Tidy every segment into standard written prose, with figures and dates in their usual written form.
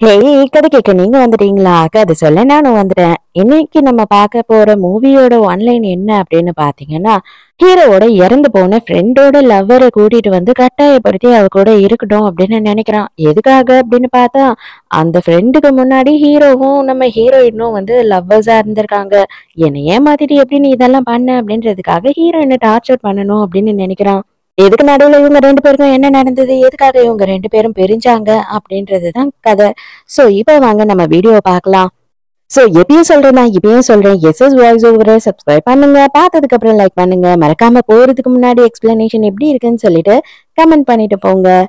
Hey, கதை கேட்க நீங்க வந்துட்டீங்களா? கதை சொல்ல நானும் வந்துட்டேன். இன்னைக்கு நம்ம பார்க்க போற மூவியோட ஒன்லைன் என்ன அப்படின்னு பாத்தீங்கன்னா, ஹீரோவோட இறந்து போன ஃப்ரெண்டோட லவ்வரை கூட்டிட்டு வந்து கட்டாயப்படுத்தி அவ கூட இருக்கட்டும் அப்படின்னு நினைக்கிறான். எதுக்காக அப்படின்னு பார்த்தா, அந்த ஃப்ரெண்டுக்கு முன்னாடி ஹீரோவும் நம்ம ஹீரோயினும் வந்து லவ்வர்ஸா இருந்திருக்காங்க. என்னை ஏமாத்திட்டு எப்படி நீ இதெல்லாம் பண்ண அப்படின்றதுக்காக ஹீரோயினை டார்ச்சர் பண்ணணும் அப்படின்னு நினைக்கிறான். எதுக்கு நடுவுல இவங்க 2 பேருக்கும் என்ன நடந்தது? எதுக்காக இவங்க 2 பேரும் பிரிஞ்சாங்க? அப்படின்றது தான் கதை. சோ, இப்ப வாங்க நம்ம வீடியோவ பார்க்கலாம். சோ, எப்பயும் சொல்றேன் நான் இப்பயும் சொல்றேன். எஸ்எஸ் வாய்ஸ் ஓவர சப்ஸ்கிரைப் பண்ணுங்க. பார்த்ததுக்கு அப்புறம் லைக் பண்ணுங்க. மறக்காம போறதுக்கு முன்னாடி எக்ஸ்பிளனேஷன் எப்படி இருக்குன்னு சொல்லிட்டு கமெண்ட் பண்ணிட்டு போங்க.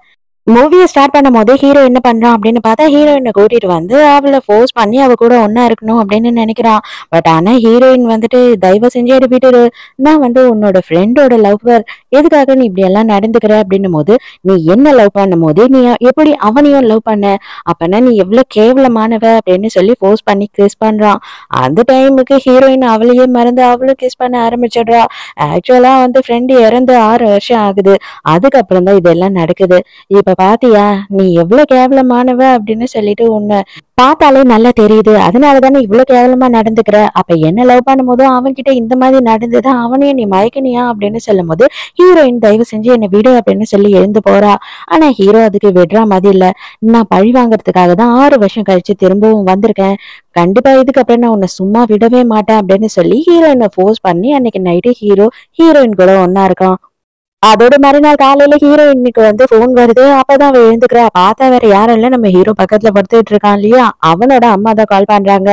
மூவிய ஸ்டார்ட் பண்ணும்போது ஹீரோ என்ன பண்றான் அப்படின்னு பார்த்தா, ஹீரோயின கூட்டிட்டு வந்து அவள ஃபோர்ஸ் பண்ணி அவ கூட ஒண்ணா இருக்கணும் அப்படின்னு நினைக்கிறான். பட் ஆனா ஹீரோயின் வந்துட்டு, தயவு செஞ்சு என்ன விட்டுடு. நான் வந்து உன்னோட ஃப்ரெண்டோட லவ்வர். எதுக்காக நீ இப்படி எல்லாம் நடந்துக்கிற அப்படின்னும் போது, நீ என்ன லவ் பண்ணும் போது நீ எப்படி அவனையும் லவ் பண்ண? அப்பனா நீ எவ்வளவு கேவலமானவ அப்படின்னு சொல்லி ஃபோர்ஸ் பண்ணி கிஸ் பண்றான். அந்த டைமுக்கு ஹீரோயின் அவளையே மறந்து அவளும் கிஸ் பண்ண ஆரம்பிச்சிடுறா. ஆக்சுவலா வந்து ஃப்ரெண்டு இறந்து 6 வருஷம் ஆகுது. அதுக்கப்புறம் தான் இதெல்லாம் நடக்குது. இப்ப பாத்தியா, நீ எவ்வளவு கேவலமானவ அப்படின்னு சொல்லிட்டு உன்னை பார்த்தாலே நல்லா தெரியுது. அதனாலதானே இவ்வளவு கேவலமா நடந்துக்கிற. அப்ப என்ன லவ் பண்ணும்போதும் அவன்கிட்ட இந்த மாதிரி நடந்தது, அவனையும் நீ மயக்கினியா அப்படின்னு சொல்லும் போது, ஹீரோயின் தயவு செஞ்சு என்னை விடு அப்படின்னு சொல்லி எழுந்து போறா. ஆனா ஹீரோ அதுக்கு விடுற மாதிரி இல்ல. நான் பழி வாங்குறதுக்காக தான் 6 வருஷம் கழிச்சு திரும்பவும் வந்திருக்கேன். கண்டிப்பா இதுக்கப்புறம் நான் உன்னை சும்மா விடவே மாட்டேன் அப்படின்னு சொல்லி ஹீரோயினை ஃபோர்ஸ் பண்ணி அன்னைக்கு நைட்டு ஹீரோயின் கூட ஒன்னா இருக்கான். அதோட மறுநாள் காலையில ஹீரோயினுக்கு வந்து ஃபோன் வருது. அப்பதான் அவ எழுந்துக்கிறா. பார்த்தா வேற யாரும் இல்ல, நம்ம ஹீரோ பக்கத்துல படுத்துட்டு இருக்கான் இல்லையா, அவனோட அம்மா தான் கால் பண்றாங்க.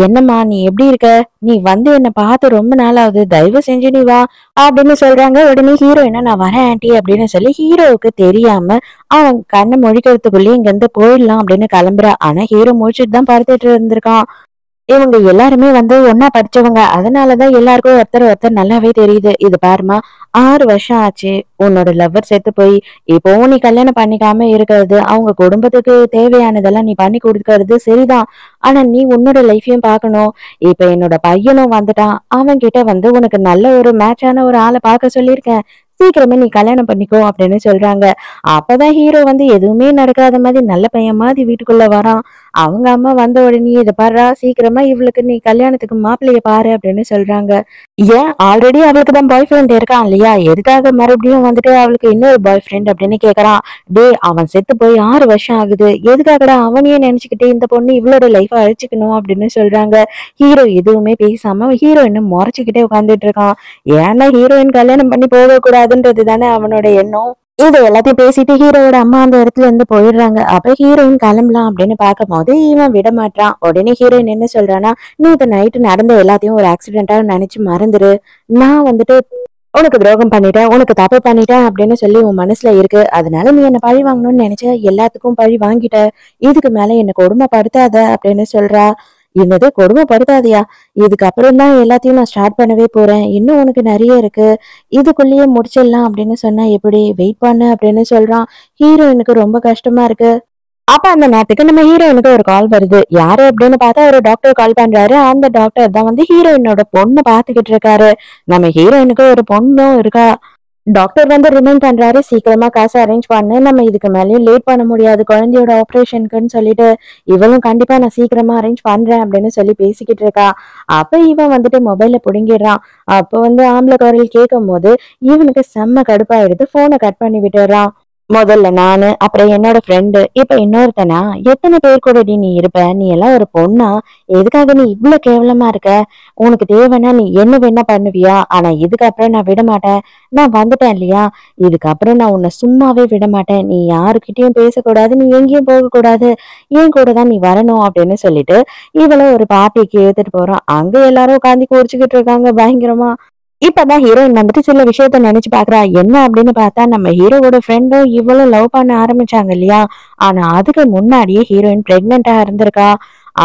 என்னம்மா நீ எப்படி இருக்க? நீ வந்து என்ன பார்த்து ரொம்ப நாள் ஆகுது, தயவு செஞ்சு நீ வா அப்படின்னு சொல்றாங்க. உடனே ஹீரோயினா நான் வரேன் ஆன்ட்டி அப்படின்னு சொல்லி ஹீரோவுக்கு தெரியாம அவன் கண்ணை முழிக்கிறதுக்குள்ளேயே இங்க இருந்து போயிடலாம் அப்படின்னு கிளம்புறா. ஆனா ஹீரோ முழிச்சிட்டு தான் படுத்துட்டு இருந்திருக்கான். இவங்க எல்லாருமே வந்து ஒண்ணா படிச்சவங்க. அதனாலதான் எல்லாருக்கும் ஒருத்தர் ஒருத்தர் நல்லாவே தெரியுது. இது பாரும்மா, 6 வருஷம் ஆச்சு உன்னோட லவ்வர் செத்து போய். இப்பவும் நீ கல்யாணம் பண்ணிக்காம இருக்கிறது, அவங்க குடும்பத்துக்கு தேவையானதெல்லாம் நீ பண்ணி கொடுக்கறது சரிதான். ஆனா நீ உன்னோட லைஃபையும் பார்க்கணும். இப்ப என்னோட பையனும் வந்துட்டான். அவன் கிட்ட வந்து உனக்கு நல்ல ஒரு மேட்சான ஒரு ஆளை பார்க்க சொல்லியிருக்கேன். சீக்கிரமே நீ கல்யாணம் பண்ணிக்கோ அப்படின்னு சொல்றாங்க. அப்பதான் ஹீரோ வந்து எதுவுமே நடக்காத மாதிரி நல்ல பையன் மாதிரி வீட்டுக்குள்ள வரான். அவங்க அம்மா வந்த உடனே இதை பாருடா, சீக்கிரமா இவளுக்கு நீ கல்யாணத்துக்கு மாப்பிள்ளைய பாரு அப்படின்னு சொல்றாங்க. ஏன், ஆல்ரெடி அவளுக்கு தான் பாய் ஃப்ரெண்ட் இருக்கான் இல்லையா, எதுக்காக மறுபடியும் வந்துட்டு அவளுக்கு இன்னொரு பாய் ஃப்ரெண்ட் அப்படின்னு கேக்குறான். டேய், அவன் செத்து போய் 6 வருஷம் ஆகுது, எதுக்காகடா அவனையே நினைச்சுக்கிட்டு இந்த பொண்ணு இவளோட லைஃப அழிச்சுக்கணும் அப்படின்னு சொல்றாங்க. ஹீரோ எதுவுமே பேசாம ஹீரோயினை முறைச்சுக்கிட்டே உட்காந்துட்டு இருக்கான். ஏன்னா ஹீரோயின் கல்யாணம் பண்ணி போக கூடாதுன்றது தானே அவனோட எண்ணம். இது எல்லாத்தையும் பேசிட்டு ஹீரோவோட அம்மா அந்த இடத்துல இருந்து போயிடுறாங்க. அப்ப ஹீரோயின் கிளம்பலாம் அப்படின்னு பார்க்கும்போது இவன் விட மாட்டான். உடனே ஹீரோயின் என்ன சொல்றான்னா, நேத்து நைட்டு நடந்த எல்லாத்தையும் ஒரு ஆக்சிடென்டா நினைச்சு மறந்துரு. நான் வந்துட்டு உனக்கு துரோகம் பண்ணிட்டேன், உனக்கு தப்பு பண்ணிட்டேன் அப்படின்னு சொல்லி உன் மனசுல இருக்கு. அதனால நீ என்ன பழி வாங்கணும்னு நினைச்ச, எல்லாத்துக்கும் பழி வாங்கிட்ட. இதுக்கு மேல என்ன கொடுமைப்படுத்தாத அப்படின்னு சொல்றா. என்னது கொடுமைப்படுத்தாதயா? இதுக்கப்புறம் தான் எல்லாத்தையும் நான் ஸ்டார்ட் பண்ணவே போறேன். இன்னும் உனக்கு நிறைய இருக்கு. இதுக்குள்ளேயே முடிச்சிடலாம் அப்படின்னு சொன்னா எப்படி? வெயிட் பண்ணு அப்படின்னு சொல்றான். ஹீரோயினுக்கு ரொம்ப கஷ்டமா இருக்கு. அப்ப அந்த நேரத்துக்கு நம்ம ஹீரோயினுக்கு ஒரு கால் வருது. யாரு அப்படின்னு பார்த்தா ஒரு டாக்டர் கால் பண்றாரு. அந்த டாக்டர் தான் வந்து ஹீரோயினோட பொண்ணு பாத்துக்கிட்டு இருக்காரு. நம்ம ஹீரோயினுக்கு ஒரு பொண்ணும் இருக்கா. டாக்டர் வந்து ரிமைண்ட் பண்றாரு, சீக்கிரமா காசு அரேஞ்ச் பண்ணு, நம்ம இதுக்கு மேலயும் லேட் பண்ண முடியாது குழந்தையோட ஆபரேஷனுக்குன்னு சொல்லிட்டு. இவளும் கண்டிப்பா நான் சீக்கிரமா அரேஞ்ச் பண்றேன் அப்படின்னு சொல்லி பேசிக்கிட்டு இருக்கா. அப்ப இவன் வந்துட்டு மொபைல புடுங்கிடுறான். அப்ப வந்து ஆம்பளை குரல் கேட்கும் போது இவனுக்கு செம்ம கடுப்பாயிடுது. போனை கட் பண்ணி விட்டுறான். முதல்ல நானு, அப்புறம் என்னோட ஃப்ரெண்டு, இப்ப இன்னொருத்தனா, எத்தனை பேர் கூடடி நீ இருப்ப? நீ எல்லாம் ஒரு பொண்ணா? எதுக்காக நீ இவ்ளோ கேவலமா இருக்க? உனக்கு தேவைன்னா நீ என்ன வேணா பண்ணுவியா? ஆனா இதுக்கப்புறம் நான் விட மாட்டேன். நான் வந்துட்டேன் இல்லையா, இதுக்கப்புறம் நான் உன்னை சும்மாவே விட மாட்டேன். நீ யாருக்கிட்டயும் பேசக்கூடாது, நீ எங்கேயும் போகக்கூடாது, என் கூட தான் நீ வரணும் அப்படின்னு சொல்லிட்டு இவள ஒரு பார்ட்டிக்கு எடுத்துட்டு போறான். அங்க எல்லாரும் உட்காந்து குடிச்சுக்கிட்டு இருக்காங்க பயங்கரமா. இப்பதான் ஹீரோயின் வந்துட்டு சில விஷயத்த நினைச்சு பாக்குறா. என்ன அப்படின்னு பார்த்தா, நம்ம ஹீரோவோட ஃப்ரெண்டும் இவளும் லவ் பண்ண ஆரம்பிச்சாங்க இல்லையா, ஆனா அதுக்கு முன்னாடியே ஹீரோயின் பிரெக்னெண்டா இருந்திருக்கா.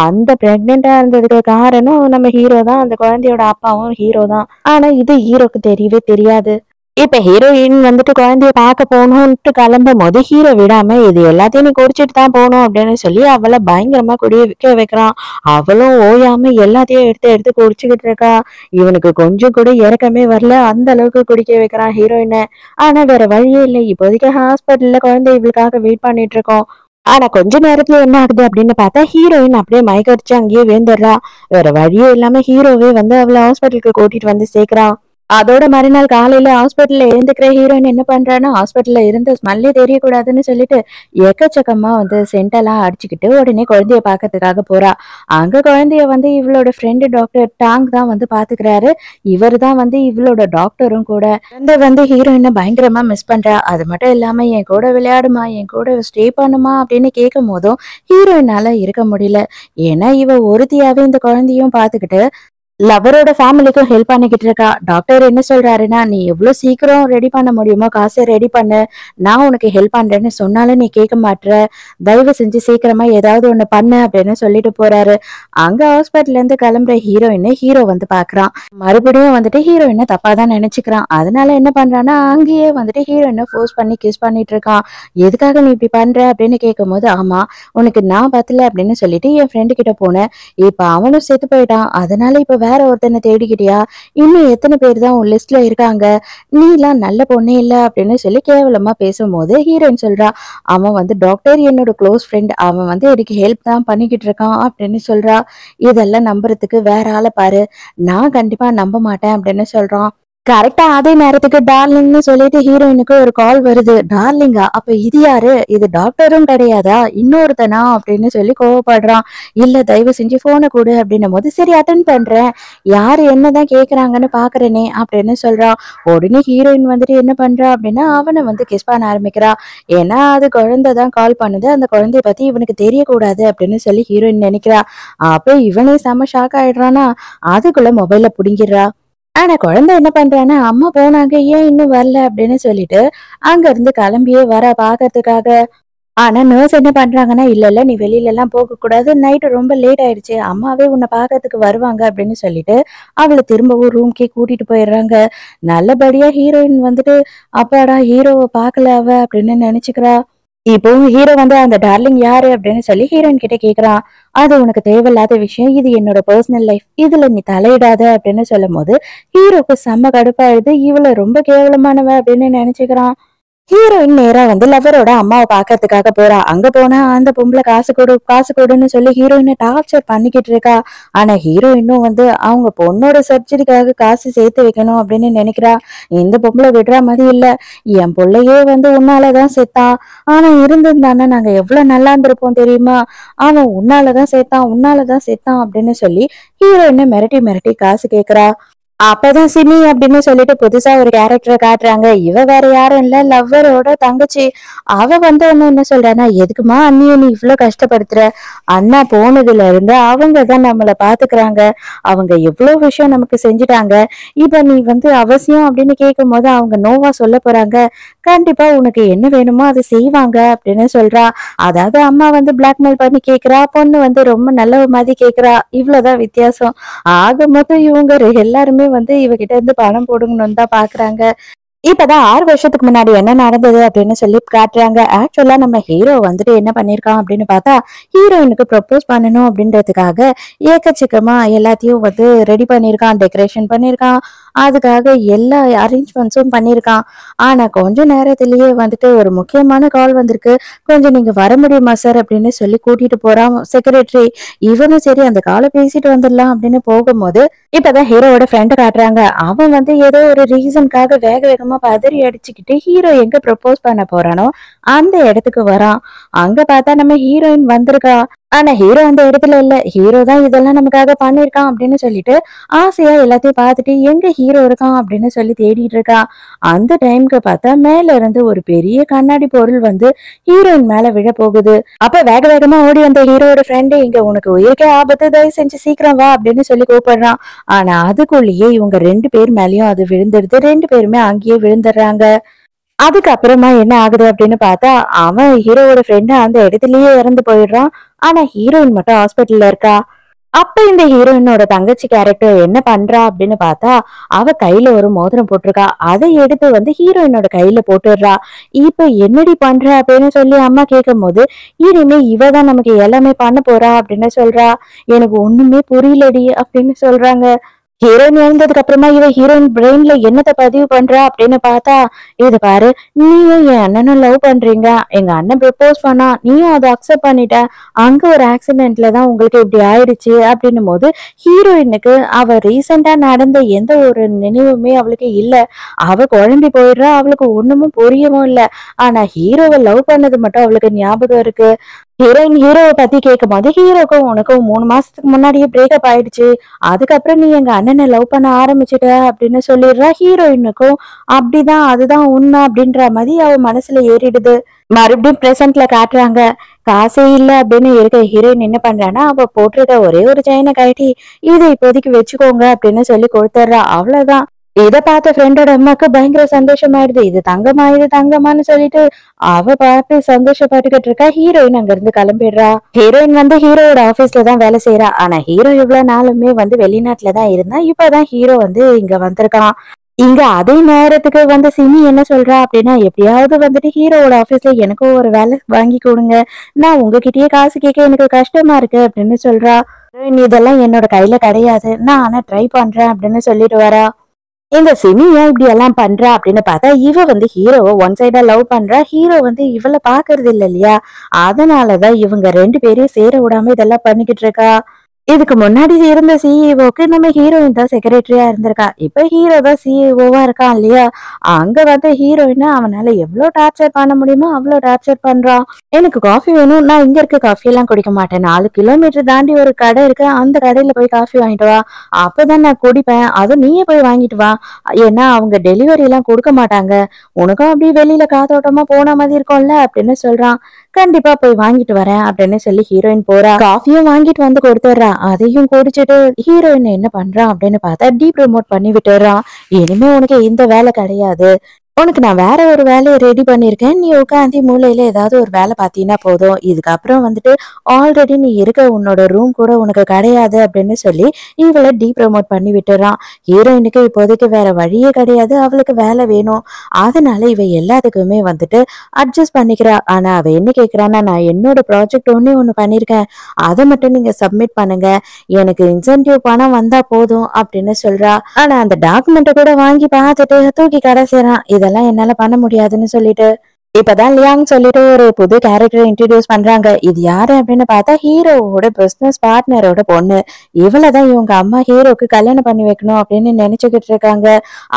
அந்த பிரெக்னெண்டா இருந்ததுக்கு காரணம் நம்ம ஹீரோ தான். அந்த குழந்தையோட அப்பாவும் ஹீரோ தான். ஆனா இது ஹீரோக்கு தெரியவே தெரியாது. இப்ப ஹீரோயின் வந்துட்டு குழந்தைய பார்க்க போகணும்ட்டு கிளம்பும் போது ஹீரோ விடாம, இது எல்லாத்தையும் நீ குடிச்சிட்டு தான் போகணும் அப்படின்னு சொல்லி அவளை பயங்கரமா குடிக்க வைக்கிறான். அவளும் ஓயாம எல்லாத்தையும் எடுத்து எடுத்து குடிச்சுக்கிட்டு இருக்கா. இவனுக்கு கொஞ்சம் கூட இறக்கமே வரல, அந்த அளவுக்கு குடிக்க வைக்கிறான் ஹீரோயினை. ஆனா வேற வழியே இல்லை. இப்போதைக்கு ஹாஸ்பிட்டல்ல குழந்தை இவளுக்காக வெயிட் பண்ணிட்டு இருக்கோம். ஆனா கொஞ்ச நேரத்துல என்ன ஆகுது அப்படின்னு பார்த்தா ஹீரோயின் அப்படியே மயக்கடிச்சு அங்கேயே விழுந்துடுறா. வேற வழியே இல்லாம ஹீரோவே வந்து அவளை ஹாஸ்பிட்டலுக்கு கூட்டிட்டு வந்து சேர்க்கிறான். அதோட மறுநாள் காலையில ஹாஸ்பிட்டல்ல எழுந்துக்கிற ஹீரோயின் என்ன பண்றான்னா, ஹாஸ்பிட்டல்ல இருந்து ஸ்மெல்லே தெரியக்கூடாதுன்னு சொல்லிட்டு எக்கச்சக்கமா வந்து சென்டெல்லாம் அடிச்சுக்கிட்டு உடனே குழந்தைய பார்க்கறதுக்காக போறா. அங்க குழந்தைய வந்து இவளோட ஃப்ரெண்டு டாக்டர் டாங் தான் வந்து பாத்துக்கிறாரு. இவரு தான் வந்து இவளோட டாக்டரும் கூட. குழந்தை வந்து ஹீரோயினை பயங்கரமா மிஸ் பண்றா. அது மட்டும் இல்லாம என் கூட விளையாடுமா, என் கூட ஸ்டே பண்ணுமா அப்படின்னு கேட்கும் போதும் ஹீரோயினால இருக்க முடியல. ஏன்னா இவ ஒருத்தியாவே இந்த குழந்தையும் பாத்துக்கிட்டு லவரோட ஃபேமிலிக்கும் ஹெல்ப் பண்ணிக்கிட்டு இருக்கா. டாக்டர் என்ன சொல்றாருன்னா, நீ எவ்வளவு சீக்கிரம் ரெடி பண்ண முடியுமோ காசை ரெடி பண்ணு, நான் உனக்கு ஹெல்ப் பண்றேன்னு சொன்னாலும் நீ கேட்க மாட்ற, தயவு செஞ்சு சீக்கிரமா ஏதாவது ஒண்ணு பண்ணு அப்படின்னு சொல்லிட்டு போறாரு. அங்க ஹாஸ்பிட்டல்ல இருந்து கிளம்புற ஹீரோயினை ஹீரோ வந்து பாக்குறான். மறுபடியும் வந்துட்டு ஹீரோயினை தப்பா தான் நினைச்சுக்கிறான். அதனால என்ன பண்றான்னா, அங்கேயே வந்துட்டு ஹீரோயினை ஃபோர்ஸ் பண்ணி கிஸ் பண்ணிட்டு இருக்கான். எதுக்காக நீ இப்படி பண்ற அப்படின்னு கேட்கும் போது, ஆமா உனக்கு நான் பத்தல அப்படின்னு சொல்லிட்டு என் ஃப்ரெண்டு கிட்ட போனேன், இப்ப அவனும் செத்து போயிட்டான், அதனால இப்ப வேற ஒருத்தனை தேடிக்கிட்டியா, இன்னும் எத்தனை பேர் தான் உன் லிஸ்ட்ல இருக்காங்க, நீலாம் நல்ல பொண்ணே இல்ல அப்படின்னு சொல்லி கேவலமா பேசும்போது ஹீரோயின் சொல்றா, அவன் வந்து டாக்டர் என்னோட க்ளோஸ் ஃப்ரெண்ட், அவன் வந்து எனக்கு ஹெல்ப் தான் பண்ணிக்கிட்டு இருக்கான் அப்படின்னு சொல்றா. இதெல்லாம் நம்புறதுக்கு வேற ஆளை பாரு, நான் கண்டிப்பா நம்ப மாட்டேன் அப்படின்னு சொல்றான். கரெக்டா அதே நேரத்துக்கு டார்லிங்னு சொல்லிட்டு ஹீரோயினுக்கு ஒரு கால் வருது. டார்லிங்கா, அப்ப இது யாரு, இது டாக்டரும் கிடையாதா, இன்னொருத்தனா அப்படின்னு சொல்லி கோவப்படுறான். இல்ல தயவு செஞ்சு போனை கொடு அப்படின்னும் போது, சரி அட்டன் பண்றேன், யாரு என்னதான் கேக்குறாங்கன்னு பாக்குறேனே அப்படின்னு சொல்றான். உடனே ஹீரோயின் வந்துட்டு என்ன பண்றா அப்படின்னா, அவனை வந்து கிஸ் பண்ண ஆரம்பிக்கிறா. ஏன்னா அது குழந்தை தான் கால் பண்ணுது, அந்த குழந்தைய பத்தி இவனுக்கு தெரியக்கூடாது அப்படின்னு சொல்லி ஹீரோயின் நினைக்கிறா. அப்ப இவனே செம ஷாக் ஆயிடுறானா, அதுக்குள்ள மொபைல புடுங்கிடுறா. ஆனா குழந்தை என்ன பண்றான்னா, அம்மா போனாங்க ஏன் இன்னும் வரல அப்படின்னு சொல்லிட்டு அங்க இருந்து கிளம்பியே வர பாக்கிறதுக்காக. ஆனா நர்ஸ் என்ன பண்றாங்கன்னா, இல்ல இல்ல நீ வெளியில எல்லாம் போக கூடாது, நைட்டு ரொம்ப லேட் ஆயிடுச்சு, அம்மாவே உன்னை பாக்கிறதுக்கு வருவாங்க அப்படின்னு சொல்லிட்டு அவளை திரும்பவும் ரூம்க்கே கூட்டிட்டு போயிடுறாங்க. நல்லபடியா ஹீரோயின் வந்துட்டு அப்பாடா ஹீரோவை பார்க்கல அவ அப்படின்னு நினைச்சுக்கிறா. இப்போ ஹீரோ வந்து அந்த டார்லிங் யாரு அப்படின்னு சொல்லி ஹீரோயின் கிட்ட கேக்குறான். அது உனக்கு தேவையில்லாத விஷயம், இது என்னோட பர்சனல் லைஃப், இதுல நீ தலையிடாத அப்படின்னு சொல்லும் போது ஹீரோக்கு செம்ம கடுப்பாயிடுது. இவள ரொம்ப கேவலமானவ அப்படின்னு நினைச்சுக்கிறான். ஹீரோயின் நேரா வந்து லவரோட அம்மாவை பாக்கிறதுக்காக போறா. அங்க போனா அந்த பொம்பளை காசு கொடு காசு கொடுன்னு சொல்லி ஹீரோயினை டார்ச்சர் பண்ணிக்கிட்டு இருக்கா. ஆனா ஹீரோயினும் வந்து அவங்க பொண்ணோட சர்ஜரிக்காக காசு சேர்த்து வைக்கணும் அப்படின்னு நினைக்கிறா. இந்த பொம்பளை விடுற மாதிரி இல்ல, என் பிள்ளையே வந்து உன்னாலதான் செத்தான், ஆனா இருந்திருந்தானே நாங்க எவ்வளவு நல்லா இருந்திருப்போம் தெரியுமா, அவன் உன்னாலதான் செத்தான் உன்னாலதான் செத்தான் அப்படின்னு சொல்லி ஹீரோயினை மிரட்டி மிரட்டி காசு கேக்குறா. அப்பதான் சிமி அப்படின்னு சொல்லிட்டு புதுசா ஒரு கேரக்டரை காட்டுறாங்க. இவ வேற யாரும் இல்ல, லவ்வரோட தங்கச்சி. அவ வந்து என்ன சொல்றான்னா, எதுக்குமா அண்ணிய நீ இவ்வளவு கஷ்டப்படுத்துற, அண்ணா போனதுல இருந்து அவங்க தான் நம்மள பாத்துக்கிறாங்க, அவங்க எவ்வளவு விஷயம் நமக்கு செஞ்சுட்டாங்க, இப்ப நீ வந்து அவசியம் அப்படின்னு கேட்கும் போது அவங்க நோவா சொல்ல போறாங்க, கண்டிப்பா உனக்கு என்ன வேணுமோ அதை செய்வாங்க அப்படின்னு சொல்றா. அதாவது அம்மா வந்து பிளாக்மெயில் பண்ணி கேக்குறா, பொண்ணு வந்து ரொம்ப நல்ல மாதிரி கேக்குறா, இவ்வளவுதான் வித்தியாசம். ஆக மொத்தம் இவங்க எல்லாருமே வந்து இவகிட்ட இருந்து பணம் போடுங்கன்னு தான் பாக்குறாங்க. இப்பதான் 6 வருஷத்துக்கு முன்னாடி என்ன நடந்தது அப்படின்னு சொல்லி காட்டுறாங்க. ஆக்சுவலா நம்ம ஹீரோ வந்துட்டு என்ன பண்ணிருக்கான் அப்படின்னு பார்த்தா, ஹீரோயினுக்கு ப்ரொபோஸ் பண்ணணும் அப்படின்றதுக்காக ஏக்கச்சக்கமா எல்லாத்தையும் வந்து ரெடி பண்ணிருக்கான், டெக்கரேஷன் பண்ணிருக்கான், அதுக்காக எல்லா அரேஞ்ச்மெண்ட்ஸும் பண்ணிருக்கான். ஆனா கொஞ்ச நேரத்திலேயே வந்துட்டு ஒரு முக்கியமான கால் வந்திருக்கு, கொஞ்சம் நீங்க வர முடியுமா சார் அப்படின்னு சொல்லி கூட்டிட்டு போறான் செக்ரட்டரி. இவனும் சரி அந்த காலை பேசிட்டு வந்துடலாம் அப்படின்னு போகும்போது இப்பதான் ஹீரோவோட ஃப்ரெண்ட் காட்டுறாங்க. அவன் வந்து ஏதோ ஒரு ரீசனுக்காக வேக வேகமா பதறி அடிச்சுக்கிட்டு ஹீரோ எங்க ப்ரப்போஸ் பண்ண போறானோ அந்த இடத்துக்கு வரான். அங்க பார்த்தா நம்ம ஹீரோயின் வந்திருக்கா. ஆனா ஹீரோ அந்த இடத்துல இல்ல, ஹீரோ தான் இதெல்லாம் நமக்காக பண்ணிருக்கான் அப்படின்னு சொல்லிட்டு ஆசையா எல்லாத்தையும் பார்த்துட்டு எங்க ஹீரோ இருக்கான் அப்படின்னு சொல்லி தேடிட்டு இருக்கா. அந்த டைம்க்கு பார்த்தா மேல இருந்து ஒரு பெரிய கண்ணாடி பொருள் வந்து ஹீரோயின் மேல விழ போகுது. அப்ப வேக வேகமா ஓடி வந்த ஹீரோட ஃப்ரெண்டு, இங்க உனக்கு உயிருக்கே ஆபத்து, தயவு செஞ்சு சீக்கிரம் வா அப்படின்னு சொல்லி கூப்பிடுறான். ஆனா அதுக்குள்ளேயே இவங்க 2 பேர் மேலயும் அது விழுந்துடுது, 2 பேருமே அங்கேயே விழுந்துடுறாங்க. அதுக்கப்புறமா என்ன ஆகுது அப்படின்னு பார்த்தா, அவன் ஹீரோவோட ஃப்ரெண்டு அந்த இடத்துலயே இறந்து போயிடுறான். ஆனா ஹீரோயின் மட்டும் ஹாஸ்பிட்டல்ல இருக்கா. அப்ப இந்த ஹீரோயினோட தங்கச்சி கேரக்டர் என்ன பண்றா அப்படின்னு பார்த்தா, அவ கையில ஒரு மோதிரம் போட்டிருக்கா, அதை எடுத்து வந்து ஹீரோயினோட கையில போட்டுடுறா. இப்ப என்னடி பண்ற அப்படின்னு சொல்லி அம்மா கேட்கும் போது, இனிமே இவதான் நமக்கு எல்லாமே பண்ண போறா அப்படின்னு சொல்றா. எனக்கு ஒண்ணுமே புரியலடி அப்படின்னு சொல்றாங்க. ஹீரோயின் இறந்ததுக்கு அப்புறமா இவ ஹீரோயின் பிரெயின்ல என்னத்த பதிவு பண்றா அப்படின்னு பார்த்தா, இது பாரு, நீயும் என் அண்ணனும் லவ் பண்றீங்க, எங்க அண்ணன் ப்ரப்போஸ் பண்ணா, நீயும் அதை அக்செப்ட் பண்ணிட்ட, அங்க ஒரு ஆக்சிடென்ட்ல தான் உங்களுக்கு இப்படி ஆயிடுச்சு அப்படின்னும் போது ஹீரோயினுக்கு அவ ரீசெண்டா நடந்த எந்த ஒரு நினைவுமே அவளுக்கு இல்ல. அவ குழம்பி போயிடுறா, அவளுக்கு ஒண்ணுமும் புரியவும் இல்ல. ஆனா ஹீரோவை லவ் பண்ணது மட்டும் அவளுக்கு ஞாபகம் இருக்கு. ஹீரோவை பத்தி கேட்கும்போது, ஹீரோக்கும் உனக்கும் 3 மாசத்துக்கு முன்னாடியே பிரேக்கப் ஆயிடுச்சு, அதுக்கப்புறம் நீ எங்க அண்ணனை லவ் பண்ண ஆரம்பிச்சுட்ட அப்படின்னு சொல்லிடுறா. ஹீரோயினுக்கும் அப்படிதான், அதுதான் உண்மை அப்படின்ற மாதிரி அவ மனசுல ஏறிடுது. மறுபடியும் பிரசன்ட்ல காட்டுறாங்க. காசே இல்ல அப்படின்னு இருக்க ஹீரோயின் என்ன பண்றான்னா, அவ போட்டிருக்க ஒரே ஒரு செயினை கழட்டி இதை இப்போதைக்கு வச்சுக்கோங்க அப்படின்னு சொல்லி கொடுத்துட்றா. அவ்வளவுதான். இத பார்த்த ஃப்ரெண்டோட அம்மாக்கு பயங்கர சந்தோஷமாயிடுது. இது தங்கமா, இது தங்கமான்னு சொல்லிட்டு அவ பார்த்து சந்தோஷப்பட்டுக்கிட்டு இருக்கா. ஹீரோயின் அங்க இருந்து கிளம்பிடுறா. ஹீரோயின் வந்து ஹீரோவோட ஆபீஸ்ல தான் வேலை செய்யறா. ஆனா ஹீரோ இவ்வளவு நாளுமே வந்து வெளிநாட்டுல தான் இருந்தா. இப்பதான் ஹீரோ வந்து இங்க வந்திருக்கான். இங்க அதே நேரத்துக்கு வந்து சிமி என்ன சொல்றா அப்படின்னா, எப்படியாவது வந்துட்டு ஹீரோவோட ஆபீஸ்ல எனக்கும் ஒரு வேலை வாங்கி கொடுங்க, நான் உங்ககிட்டயே காசு கேட்க எனக்கு கஷ்டமா இருக்கு அப்படின்னு சொல்றா. இதெல்லாம் என்னோட கையில கிடையாது, நான் ஆனா ட்ரை பண்றேன் அப்படின்னு சொல்லிட்டு வரா. இந்த சிமி ஏன் இப்படி எல்லாம் பண்றா அப்படின்னு பார்த்தா, இவ வந்து ஹீரோவை ஒன் சைடா லவ் பண்றா. ஹீரோ வந்து இவளை பாக்குறது இல்ல இல்லையா, அதனாலதான் இவங்க 2 பேரையும் சேர விடாம இதெல்லாம் பண்ணிக்கிட்டு இருக்கா. இதுக்கு முன்னாடி இருந்த சிஇஓக்கு நம்ம ஹீரோயின் தான் செக்ரட்டரியா இருந்திருக்கா. இப்ப ஹீரோ தான் சிஇஓவா இருக்கான் இல்லையா. அங்க வந்து ஹீரோயினை அவனால எவ்வளவு டார்ச்சர் பண்ண முடியுமோ அவ்வளவு டார்ச்சர் பண்றான். எனக்கு காஃபி வேணும், நான் இங்க இருக்க காஃபி எல்லாம் குடிக்க மாட்டேன், 4 கிலோமீட்டர் தாண்டி ஒரு கடை இருக்கு, அந்த கடையில போய் காஃபி வாங்கிட்டு வா, அப்பதான் நான் குடிப்பேன், அதுவும் நீயே போய் வாங்கிட்டு வா, ஏன்னா அவங்க டெலிவரி எல்லாம் கொடுக்க மாட்டாங்க, உனக்கும் அப்படியே வெளியில காத்தோட்டமா போன மாதிரி இருக்கும்ல அப்படின்னு சொல்றான். கண்டிப்பா போய் வாங்கிட்டு வரேன் அப்படின்னு சொல்லி ஹீரோயின் போறா. காஃபியும் வாங்கிட்டு வந்து கொடுத்துட்றா. அதையும் குடிச்சிட்டு ஹீரோயின் என்ன பண்றான் அப்படின்னு பார்த்தா, டீ ப்ரமோட் பண்ணி விட்டுறான். இனிமே உனக்கு இந்த வேலை கிடையாது, உனக்கு நான் வேற ஒரு வேலையை ரெடி பண்ணிருக்கேன், நீ உட்காந்து மூலையில ஏதாவது ஒரு வேலை பார்த்தீங்கன்னா போதும், இதுக்கப்புறம் வந்துட்டு ஆல்ரெடி நீ இருக்க உன்னோட ரூம் கூட உனக்கு கிடையாது அப்படின்னு சொல்லி இவளை டீ ப்ரமோட் பண்ணி விட்டுறான். ஹீரோயினுக்கு இப்போதைக்கு வேற வழியே கிடையாது, அவளுக்கு வேலை வேணும். அதனால இவ எல்லாத்துக்குமே வந்துட்டு அட்ஜஸ்ட் பண்ணிக்கிறா. ஆனா அவ என்ன கேக்குறான்னா, நான் என்னோட ப்ராஜெக்ட் ஒண்ணு பண்ணிருக்கேன், அதை மட்டும் நீங்க சப்மிட் பண்ணுங்க, எனக்கு இன்சென்டிவ் பணம் வந்தா போதும் அப்படின்னு சொல்றா. ஆனா அந்த டாக்குமெண்ட்டை கூட வாங்கி பார்த்துட்டு தூக்கி கடைசிறான். இதெல்லாம் என்னால பண்ண முடியாதுன்னு சொல்லிட்டு. இப்பதான் லியாங் சொல்லிட்டு ஒரு புது கேரக்டர் இன்ட்ரடியூஸ் பண்றாங்க. இது யாரு அப்படின்னு பார்த்தா, ஹீரோவோட பிசினஸ் பார்ட்னரோட பொண்ணு. இவளதான் இவங்க அம்மா ஹீரோக்கு கல்யாணம் பண்ணி வைக்கணும் அப்படின்னு நினைச்சுக்கிட்டு இருக்காங்க.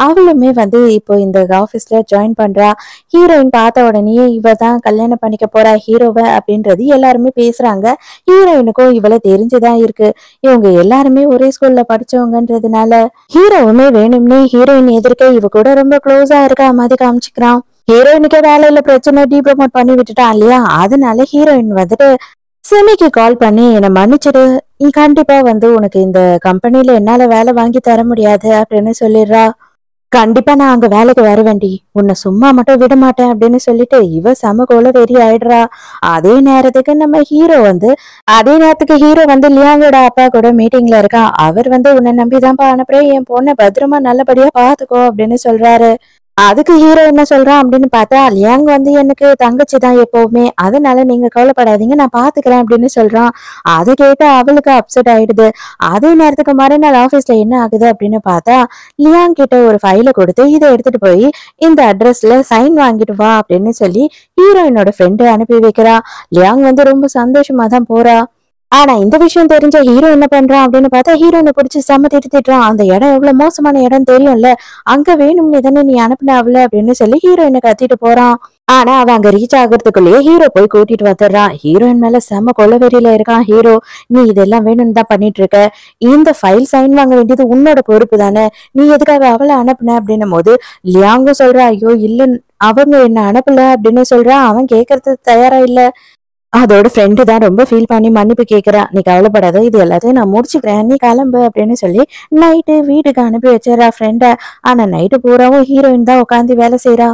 அவளுமே வந்து இப்போ இந்த ஆபீஸ்ல ஜாயின் பண்றா. ஹீரோயின் பார்த்த உடனே இவ தான் கல்யாணம் பண்ணிக்க போறா ஹீரோவை அப்படின்றது எல்லாருமே பேசுறாங்க. ஹீரோயினுக்கும் இவளை தெரிஞ்சுதான் இருக்கு. இவங்க எல்லாருமே ஒரே ஸ்கூல்ல படிச்சவங்கன்றதுனால ஹீரோவுமே வேணும்னே ஹீரோயின் எதிர்க்க இவ கூட ரொம்ப க்ளோஸா இருக்கா மாதிரி காமிச்சுக்கிறான். ஹீரோயினுக்கே வேலையில பிரச்சனை, டீ ப்ரமோட் பண்ணி விட்டுட்டான் இல்லையா, அதனால ஹீரோயின் வந்துட்டு சிமிக்கு கால் பண்ணி என்னை மன்னிச்சிடு, நீ கண்டிப்பா வந்து உனக்கு இந்த கம்பெனில என்னால வேலை வாங்கி தர முடியாது அப்படின்னு சொல்லிடுறா. கண்டிப்பா நான் அங்க வேலைக்கு வருவேன்டி, உன்னை சும்மா மட்டும் விட மாட்டேன் அப்படின்னு சொல்லிட்டு இவ செம கோல வெறி ஆயிடுறா. அதே நேரத்துக்கு ஹீரோ வந்து லியாங்கோட அப்பா கூட மீட்டிங்ல இருக்கா. அவர் வந்து உன்னை நம்பிதான்ப்பா அனுப்புறேன், என் பொண்ணை பத்திரமா நல்லபடியா பாத்துக்கோ அப்படின்னு சொல்றாரு. அதுக்கு ஹீரோ என்ன சொல்றான் அப்படின்னு பார்த்தா, லியாங் வந்து எனக்கு தங்கச்சி தான் எப்பவுமே, அதனால நீங்க கவலைப்படாதீங்க, நான் பாத்துக்கிறேன் அப்படின்னு சொல்றான். அதை கேட்டு அவளுக்கு அப்செட் ஆயிடுது. அதே நேரத்துக்கு மறுநாள் ஆபீஸ்ல என்ன ஆகுது அப்படின்னு பார்த்தா, லியாங் கிட்ட ஒரு ஃபைலை கொடுத்து இதை எடுத்துட்டு போய் இந்த அட்ரஸ்ல சைன் வாங்கிட்டு வா அப்படின்னு சொல்லி ஹீரோயினோட ஃப்ரெண்டு அனுப்பி வைக்கிறா. லியாங் வந்து ரொம்ப சந்தோஷமா தான் போறா. ஆனா இந்த விஷயம் தெரிஞ்ச ஹீரோ என்ன பண்றான் அப்படின்னு பார்த்தா, ஹீரோயினை பிடிச்சி செம்ம திட்டுறான். அந்த இடம் எவ்வளவு மோசமான இடம் தெரியும்ல, அங்க வேணும்னு தானே நீ அனுப்பின அவள அப்படின்னு சொல்லி ஹீரோயினை கத்திட்டு போறான். ஆனா அவன் அங்க ரீச் ஆகுறதுக்குள்ளேயே ஹீரோ போய் கூட்டிட்டு வந்துடுறான். ஹீரோயின் மேல செம்ம கொலவெறியில இருக்கான் ஹீரோ. நீ இதெல்லாம் வேணும்னு தான் பண்ணிட்டு இருக்க, இந்த ஃபைல் சைன் வாங்க வேண்டியது உன்னோட பொறுப்பு தானே, நீ எதுக்காக அவளை அனுப்புன அப்படின்னும் போது லியாங்கும் சொல்றா, ஐயோ இல்ல, அவங்க என்ன அனுப்பல அப்படின்னு சொல்றான். அவன் கேட்கறதுக்கு தயாரா இல்ல. அதோட ஃப்ரெண்டு தான் ரொம்ப ஃபீல் பண்ணி மன்னிப்பு கேட்கிறா. நீ கவலைப்படாத, இது எல்லாத்தையும் நான் முடிச்சுக்கிறேன், நீ கிளம்பு அப்படின்னு சொல்லி நைட்டு வீட்டுக்கு அனுப்பி வச்சிடறா ஃப்ரெண்ட. ஆனா நைட்டு பூராவும் ஹீரோயின் தான் உட்காந்து வேலை செய்யறா.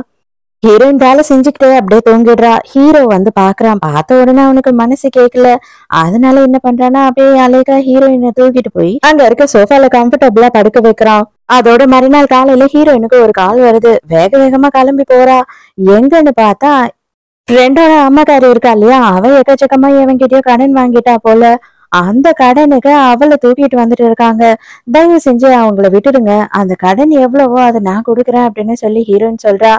ஹீரோயின் வேலை செஞ்சுக்கிட்டே அப்படியே தூங்கிடுறா. ஹீரோ வந்து பாக்குறான். பார்த்த உடனே அவனுக்கு மனசு கேட்கல. அதனால என்ன பண்றான்னா, அப்படியே அழகா ஹீரோயினை தூக்கிட்டு போய் அங்க இருக்க சோஃபால கம்ஃபர்டபுளா படுக்க வைக்கிறான். அதோட மறுநாள் காலையில ஹீரோயினுக்கு ஒரு கால் வருது. வேக வேகமா கிளம்பி போறா. எங்கன்னு பார்த்தா, ஃப்ரெண்டோட அம்மாக்காரி இருக்கா இல்லையா, அவ எக்கச்சக்கமா எவன்கிட்டயோ கடன் வாங்கிட்டா போல. அந்த கடனுக்கு அவளை தூக்கிட்டு வந்துட்டு இருக்காங்க. தயவு செஞ்சு அவங்கள விட்டுடுங்க. அந்த கடன் எவ்வளவோ அதை நான் கொடுக்குறேன் அப்படின்னு சொல்லி ஹீரோயின் சொல்றா.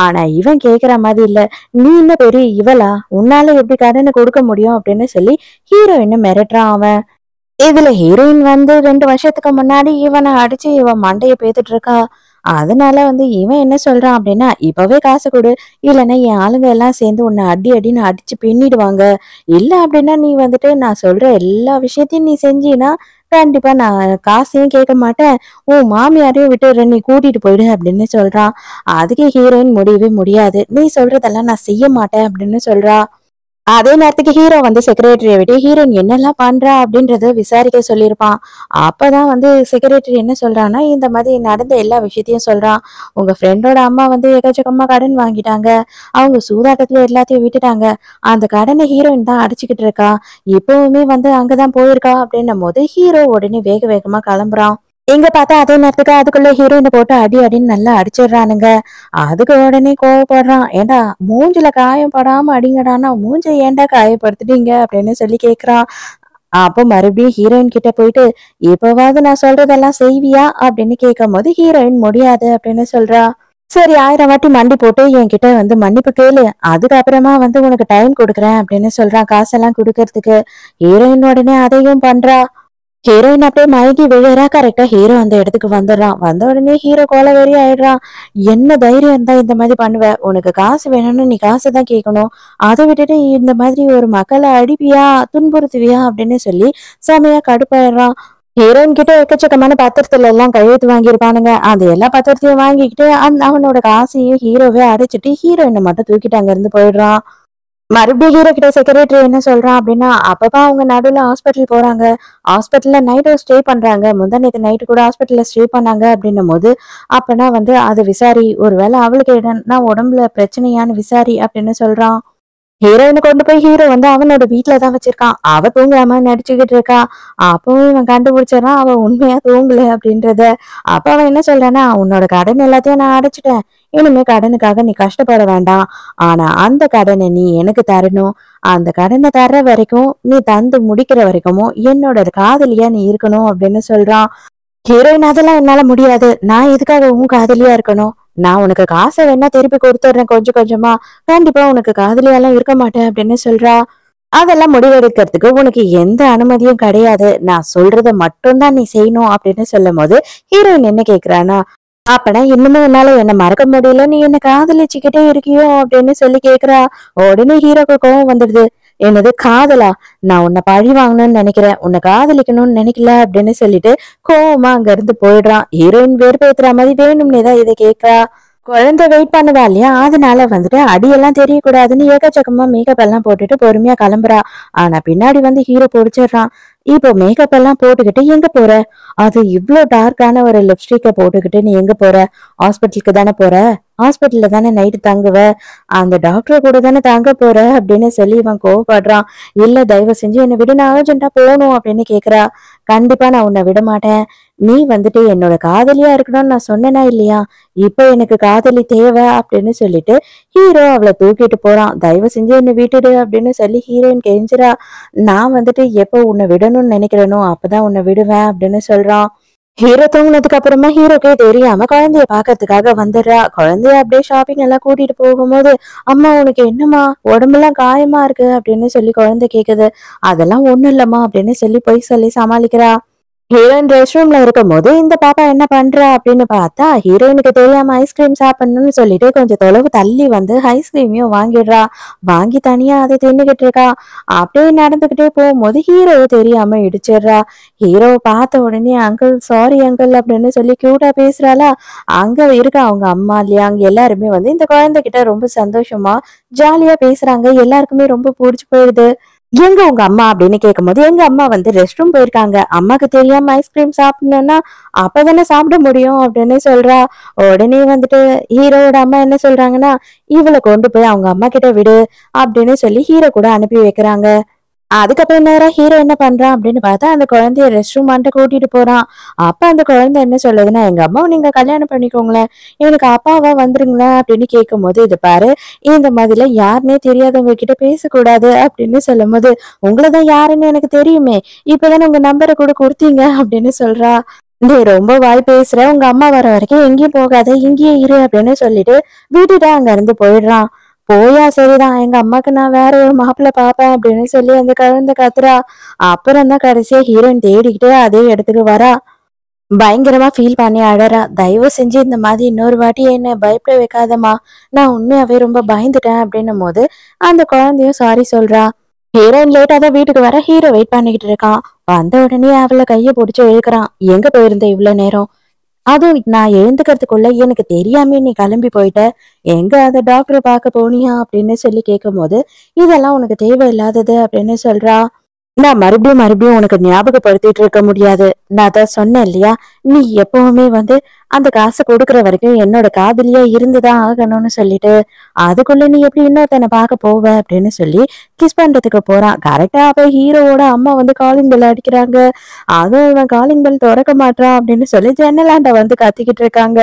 ஆனா இவன் கேக்குற மாதிரி இல்ல. நீ என்ன பெரிய இவளா? உன்னால எப்படி கடனை கொடுக்க முடியும் அப்படின்னு சொல்லி ஹீரோயின்னு மிரட்டுறான் அவன். இதுல ஹீரோயின் வந்து 2 வருஷத்துக்கு முன்னாடி இவனை அடிச்சு இவன் மண்டைய பேத்துட்டு இருக்கா. அதனால வந்து இவன் என்ன சொல்றான் அப்படின்னா, இப்பவே காசு கொடு, இல்லைன்னா என் ஆளுங்க எல்லாம் சேர்ந்து உன்னை அடி அடின்னு அடிச்சு பின்னிடுவாங்க. இல்ல அப்படின்னா நீ வந்துட்டு நான் சொல்ற எல்லா விஷயத்தையும் நீ செஞ்சீன்னா கண்டிப்பா நான் காசையும் கேட்க மாட்டேன், உன் மாமியாரையும் விட்டுடுறேன், நீ கூட்டிட்டு போயிடு அப்படின்னு சொல்றான். அதுக்கு ஹீரோயின் முடியவே முடியாது, நீ சொல்றதெல்லாம் நான் செய்ய மாட்டேன் அப்படின்னு சொல்றா. அதே நேரத்துக்கு ஹீரோ வந்து செக்ரட்டரிய விட்டு ஹீரோயின் என்னெல்லாம் பண்றா அப்படின்றத விசாரிக்க சொல்லியிருப்பான். அப்பதான் வந்து செக்ரட்டரி என்ன சொல்றான்னா, இந்த மாதிரி நடந்த எல்லா விஷயத்தையும் சொல்றான். உங்க ஃப்ரெண்டோட அம்மா வந்து எக்கச்சக்கமா கடன் வாங்கிட்டாங்க. அவங்க சூதாட்டத்துல எல்லாத்தையும் விட்டுட்டாங்க. அந்த கடனை ஹீரோயின் தான் அடிச்சுக்கிட்டு இருக்கா. இப்பவுமே வந்து அங்கதான் போயிருக்கா அப்படின்னும் போது ஹீரோ உடனே வேக வேகமா கிளம்புறான். இங்க பார்த்தா அதே நேரத்துக்கு அதுக்குள்ள ஹீரோயினை போட்டு அடி அடின்னு நல்லா அடிச்சிடுறானுங்க. அதுக்கு உடனே கோவப்படுறான். ஏண்டா மூஞ்சில காயம் படாம அடிங்கடான்னா மூஞ்ச ஏன்டா காயப்படுத்துட்டீங்க அப்படின்னு சொல்லி கேக்குறான். அப்போ மறுபடியும் ஹீரோயின் கிட்ட போயிட்டு இப்பவாவது நான் சொல்றதெல்லாம் செய்வியா அப்படின்னு கேட்கும் போது ஹீரோயின் முடியாது அப்படின்னு சொல்றா. சரி 1000 வாட்டி மண்டி போட்டு என்கிட்ட வந்து மன்னிப்பு கேளு, அதுக்கப்புறமா வந்து உனக்கு டைம் கொடுக்குறேன் அப்படின்னு சொல்றான் காசெல்லாம் கொடுக்கறதுக்கு. ஹீரோயின் உடனே அதையும் பண்றா. ஹீரோயின் அப்படியே மயங்கி விழுறா. கரெக்டா ஹீரோ அந்த இடத்துக்கு வந்துடுறான். வந்த உடனே ஹீரோ கோலவெறி ஆயிடுறான். என்ன தைரியம் இருந்தா இந்த மாதிரி பண்ணுவ? உனக்கு காசு வேணும்னு நீ காசை தான் கேட்கணும். அதை விட்டுட்டு இந்த மாதிரி ஒரு மக்களை அடிப்பியா, துன்புறுத்துவியா அப்படின்னு சொல்லி செமையா கடுப்பாயிடுறான். ஹீரோயின் கிட்ட எக்கச்சக்கமான பத்திரத்துல எல்லாம் கையெழுத்து வாங்கியிருப்பானுங்க. அந்த எல்லா பத்திரத்தையும் வாங்கிக்கிட்டு அவனோட காசையும் ஹீரோவே அடைச்சிட்டு ஹீரோயினை மட்டும் தூக்கிட்டு அங்க இருந்து போயிடுறான். மறுபடியும் ஹீரோ கிட்ட செக்ரட்டரி என்ன சொல்றான் அப்படின்னா, அப்பப்பா அவங்க நடுவுல ஹாஸ்பிட்டல் போறாங்க. ஹாஸ்பிட்டல்ல நைட்டு ஸ்டே பண்றாங்க. முந்தா நேத்து நைட்டு கூட ஹாஸ்பிட்டல்ல ஸ்டே பண்ணாங்க அப்படின்னும் போது, அப்பனா வந்து அது விசாரி. ஒருவேளை அவளுக்கு எதனா உடம்புல பிரச்சனையான்னு விசாரி அப்படின்னு சொல்றான். ஹீரோயினை கொண்டு போய் ஹீரோ வந்து அவனோட வீட்டுலதான் வச்சிருக்கான். அவ தூங்காம நடிச்சுக்கிட்டு இருக்கா. அப்பவும் இவன் கண்டுபிடிச்சிடறான் அவ உண்மையா தூங்கல அப்படின்றத. அப்ப அவன் என்ன சொல்றான்னா, உன்னோட கடன் எல்லாத்தையும் நான் அடைச்சிட்டேன். இனிமே கடனுக்காக நீ கஷ்டப்பட வேண்டாம். ஆனா அந்த கடனை நீ எனக்கு தரணும். அந்த கடனை தர்ற வரைக்கும், நீ தந்து முடிக்கிற வரைக்கும் என்னோட காதலியா நீ இருக்கணும் அப்படின்னு சொல்றான். ஹீரோயின் அதெல்லாம் என்னால முடியாது. நான் எதுக்காக உன் காதலியா இருக்கணும்? நான் உனக்கு காசை வேணா திருப்பி கொடுத்துடுறேன் கொஞ்சம் கொஞ்சமா. கண்டிப்பா உனக்கு காதலியாலாம் இருக்க மாட்டேன் அப்படின்னு சொல்றா. அதெல்லாம் முடிவெடுக்கிறதுக்கு உனக்கு எந்த அனுமதியும் கிடையாது. நான் சொல்றத மட்டும்தான் நீ செய்யணும் அப்படின்னு சொல்லும் போது ஹீரோயின் என்ன கேக்குறானா, அப்பனா இன்னுமே என்னால என்ன மறக்க முடியல, நீ என்ன காதலிச்சுக்கிட்டே இருக்கியோ அப்படின்னு சொல்லி கேக்குறா. உடனே ஹீரோக்கு கோவம் வந்துடுது. என்னது காதலா? நான் உன்னை பழி வாங்கணும்னு நினைக்கிறேன், உன்னை காதலிக்கணும்னு நினைக்கல அப்படின்னு சொல்லிட்டு கோவமா அங்க இருந்து போயிடுறான். ஹீரோயின் வெறுப்பேத்துற மாதிரி வேணும்னேதான் இதை கேட்கறா. குழந்தை வெயிட் பண்ணுவா இல்லையா, அதனால வந்துட்டு அடியெல்லாம் தெரியக்கூடாதுன்னு ஏக்கச்சக்கமா மேக்கப் எல்லாம் போட்டுட்டு பொறுமையா கிளம்புறா. ஆனா பின்னாடி வந்து ஹீரோ பிடிச்சிடுறான். இப்போ மேக்கப் எல்லாம் போட்டுக்கிட்டு எங்க போற? அது இவ்ளோ டார்க்கான ஒரு லிப்ஸ்டிக்க போட்டுக்கிட்டு நீ எங்க போற? ஹாஸ்பிட்டலுக்கு தானே போற? ஹாஸ்பிட்டல்ல தானே நைட்டு தங்குவ? அந்த டாக்டர் கூட தானே தங்க போற அப்படின்னு சொல்லி இவன் கோவப்படுறான். இல்ல தயவு செஞ்சு என்னை விட நான் அர்ஜென்ட்டா போகணும் அப்படின்னு கேக்குறா. கண்டிப்பா நான் உன்னை விட மாட்டேன். நீ வந்துட்டு என்னோட காதலியா இருக்கணும்னு நான் சொன்னேனா இல்லையா? இப்ப எனக்கு காதலி தேவை அப்படின்னு சொல்லிட்டு ஹீரோ அவளை தூக்கிட்டு போறான். தயவு செஞ்சு என்னை விட்டுடு அப்படின்னு சொல்லி ஹீரோயின் கெஞ்சுறா. நான் வந்துட்டு எப்போ உன்னை விடணும்னு நினைக்கிறேனோ அப்பதான் உன்னை விடுவேன் அப்படின்னு சொல்றான். ஹீரோ தூங்குனதுக்கு அப்புறமா ஹீரோக்கே தெரியாம குழந்தைய பாக்கிறதுக்காக வந்துடுறா. குழந்தைய அப்படியே ஷாப்பிங் எல்லாம் கூட்டிட்டு போகும்போது, அம்மா உனக்கு என்னம்மா உடம்பெல்லாம் காயமா இருக்கு அப்படின்னு சொல்லி குழந்தை கேக்குது. அதெல்லாம் ஒண்ணும் இல்லம்மா அப்படின்னு சொல்லி பொய் சொல்லி சமாளிக்கிறா. ஹீரோயின் ரெஸ்ட் ரூம்ல இருக்கும்போது இந்த பாப்பா என்ன பண்றா அப்படின்னு பார்த்தா, ஹீரோயினுக்கு தெரியாம ஐஸ்கிரீம் சாப்பிடணும்னு சொல்லிட்டு கொஞ்சம் தொலைவு தள்ளி வந்து ஐஸ்கிரீமையும் வாங்கிடுறா. வாங்கி தனியா அதை தின்னுகிட்டு இருக்கா. அப்படியே நடந்துகிட்டே போகும்போது ஹீரோ தெரியாம இடிச்சிடுறா. ஹீரோவை பார்த்த உடனே அங்கிள் சாரி அங்கிள் அப்படின்னு சொல்லி கியூட்டா பேசுறாளா. அங்க இருக்க அவங்க அம்மா இல்லையா, அங்க எல்லாருமே வந்து இந்த குழந்தைகிட்ட ரொம்ப சந்தோஷமா ஜாலியா பேசுறாங்க. எல்லாருக்குமே ரொம்ப பிடிச்சு போயிடுது. எங்க உங்க அம்மா அப்படின்னு கேட்கும்போது, எங்க அம்மா வந்து ரெஸ்ட் ரூம் போயிருக்காங்க. அம்மாக்கு தெரியாம ஐஸ்கிரீம் சாப்பிடணும்னா அப்பதானே சாப்பிட முடியும் அப்படின்னு சொல்றா. உடனே வந்துட்டு ஹீரோவோட அம்மா என்ன சொல்றாங்கன்னா, இவளை கொண்டு போய் அவங்க அம்மா கிட்ட விடு அப்படின்னு சொல்லி ஹீரோ கூட அனுப்பி வைக்கிறாங்க. அதுக்கப்புறம் நேரா ஹீரோ என்ன பண்றான் அப்படின்னு பார்த்தா, அந்த குழந்தைய ரெஸ்ட் ரூம் ஆண்ட கூட்டிட்டு போறான். அப்ப அந்த குழந்தை என்ன சொல்லுதுன்னா, "எங்க அம்மாவ நீங்க கல்யாணம் பண்ணிக்கோங்களேன். எனக்கு அப்பாவா வந்துருங்களேன்" அப்படின்னு கேட்கும்போது, "இது பாரு, இந்த மாதிரிலாம் யாருன்னே தெரியாதவங்க கிட்ட பேசக்கூடாது" அப்படின்னு சொல்லும்போது, "உங்கள தான் யாருன்னு எனக்கு தெரியுமே. இப்பதானே உங்க நம்பர கூட குடுத்தீங்க" அப்படின்னு சொல்றா. "டேய் ரொம்ப வாய் பேசுற. உங்க அம்மா வர வரைக்கும் எங்கேயும் போகாத. இங்கேயே இரு" அப்படின்னு சொல்லிட்டு விட்டுட்டு அங்க இருந்து போயிடுறான். போயா சரிதான். எங்க அம்மாக்கு நான் வேற ஒரு மாப்பிள்ளை பாப்பேன் அப்படின்னு சொல்லி அந்த குழந்தை கத்துறா. அப்புறம் தான் கடைசியா ஹீரோயின் தேடிக்கிட்டே அதே இடத்துக்கு வரா. பயங்கரமா ஃபீல் பண்ணி அழறா. "தயவு செஞ்சு இந்த மாதிரி இன்னொரு வாட்டி என்ன பயப்பட வைக்காதம்மா. நான் உண்மையாவே ரொம்ப பயந்துட்டேன்" அப்படின்னும்போது, அந்த குழந்தையும் சாரி சொல்றா. ஹீரோயின் லேட்டா தான் வீட்டுக்கு வர ஹீரோ வெயிட் பண்ணிக்கிட்டு இருக்கான். வந்த உடனே அவள கைய புடிச்சு இழுக்குறான். "எங்க போயிருந்த இவ்ளோ நேரம்? அதுவும் நான் எழுந்துக்கிறதுக்குள்ள எனக்கு தெரியாமயே நீ கிளம்பி போயிட்ட. எங்க அந்த டாக்டர பார்க்க போனியா?" அப்படின்னு சொல்லி கேட்கும்போது, "இதெல்லாம் உனக்கு தேவையில்லாதது" அப்படின்னு சொல்றா. நான் மறுபடியும் மறுபடியும் உனக்கு ஞாபகப்படுத்திட்டு இருக்க முடியாது. நான் தான் சொன்னேன் இல்லையா? நீ எப்பவுமே அந்த காச குடுக்குற வரைக்கும் என்னோட காதலியா இருந்துதான் ஆகணும்னு சொல்லிட்டு, அதுக்குள்ள நீ எப்படி இன்னொருத்தன பார்க்க போவ? அப்படின்னு சொல்லி கிஸ் பண்றதுக்கு போறான். கரெக்ட்டா அப்ப ஹீரோவோட அம்மா காலிங் பெல் அடிக்கிறாங்க. அதுவும் இவன் காலிங் பெல் தொறக்க மாட்றான் அப்படின்னு சொல்லி ஜன்னலாண்ட கத்திக்கிட்டு இருக்காங்க.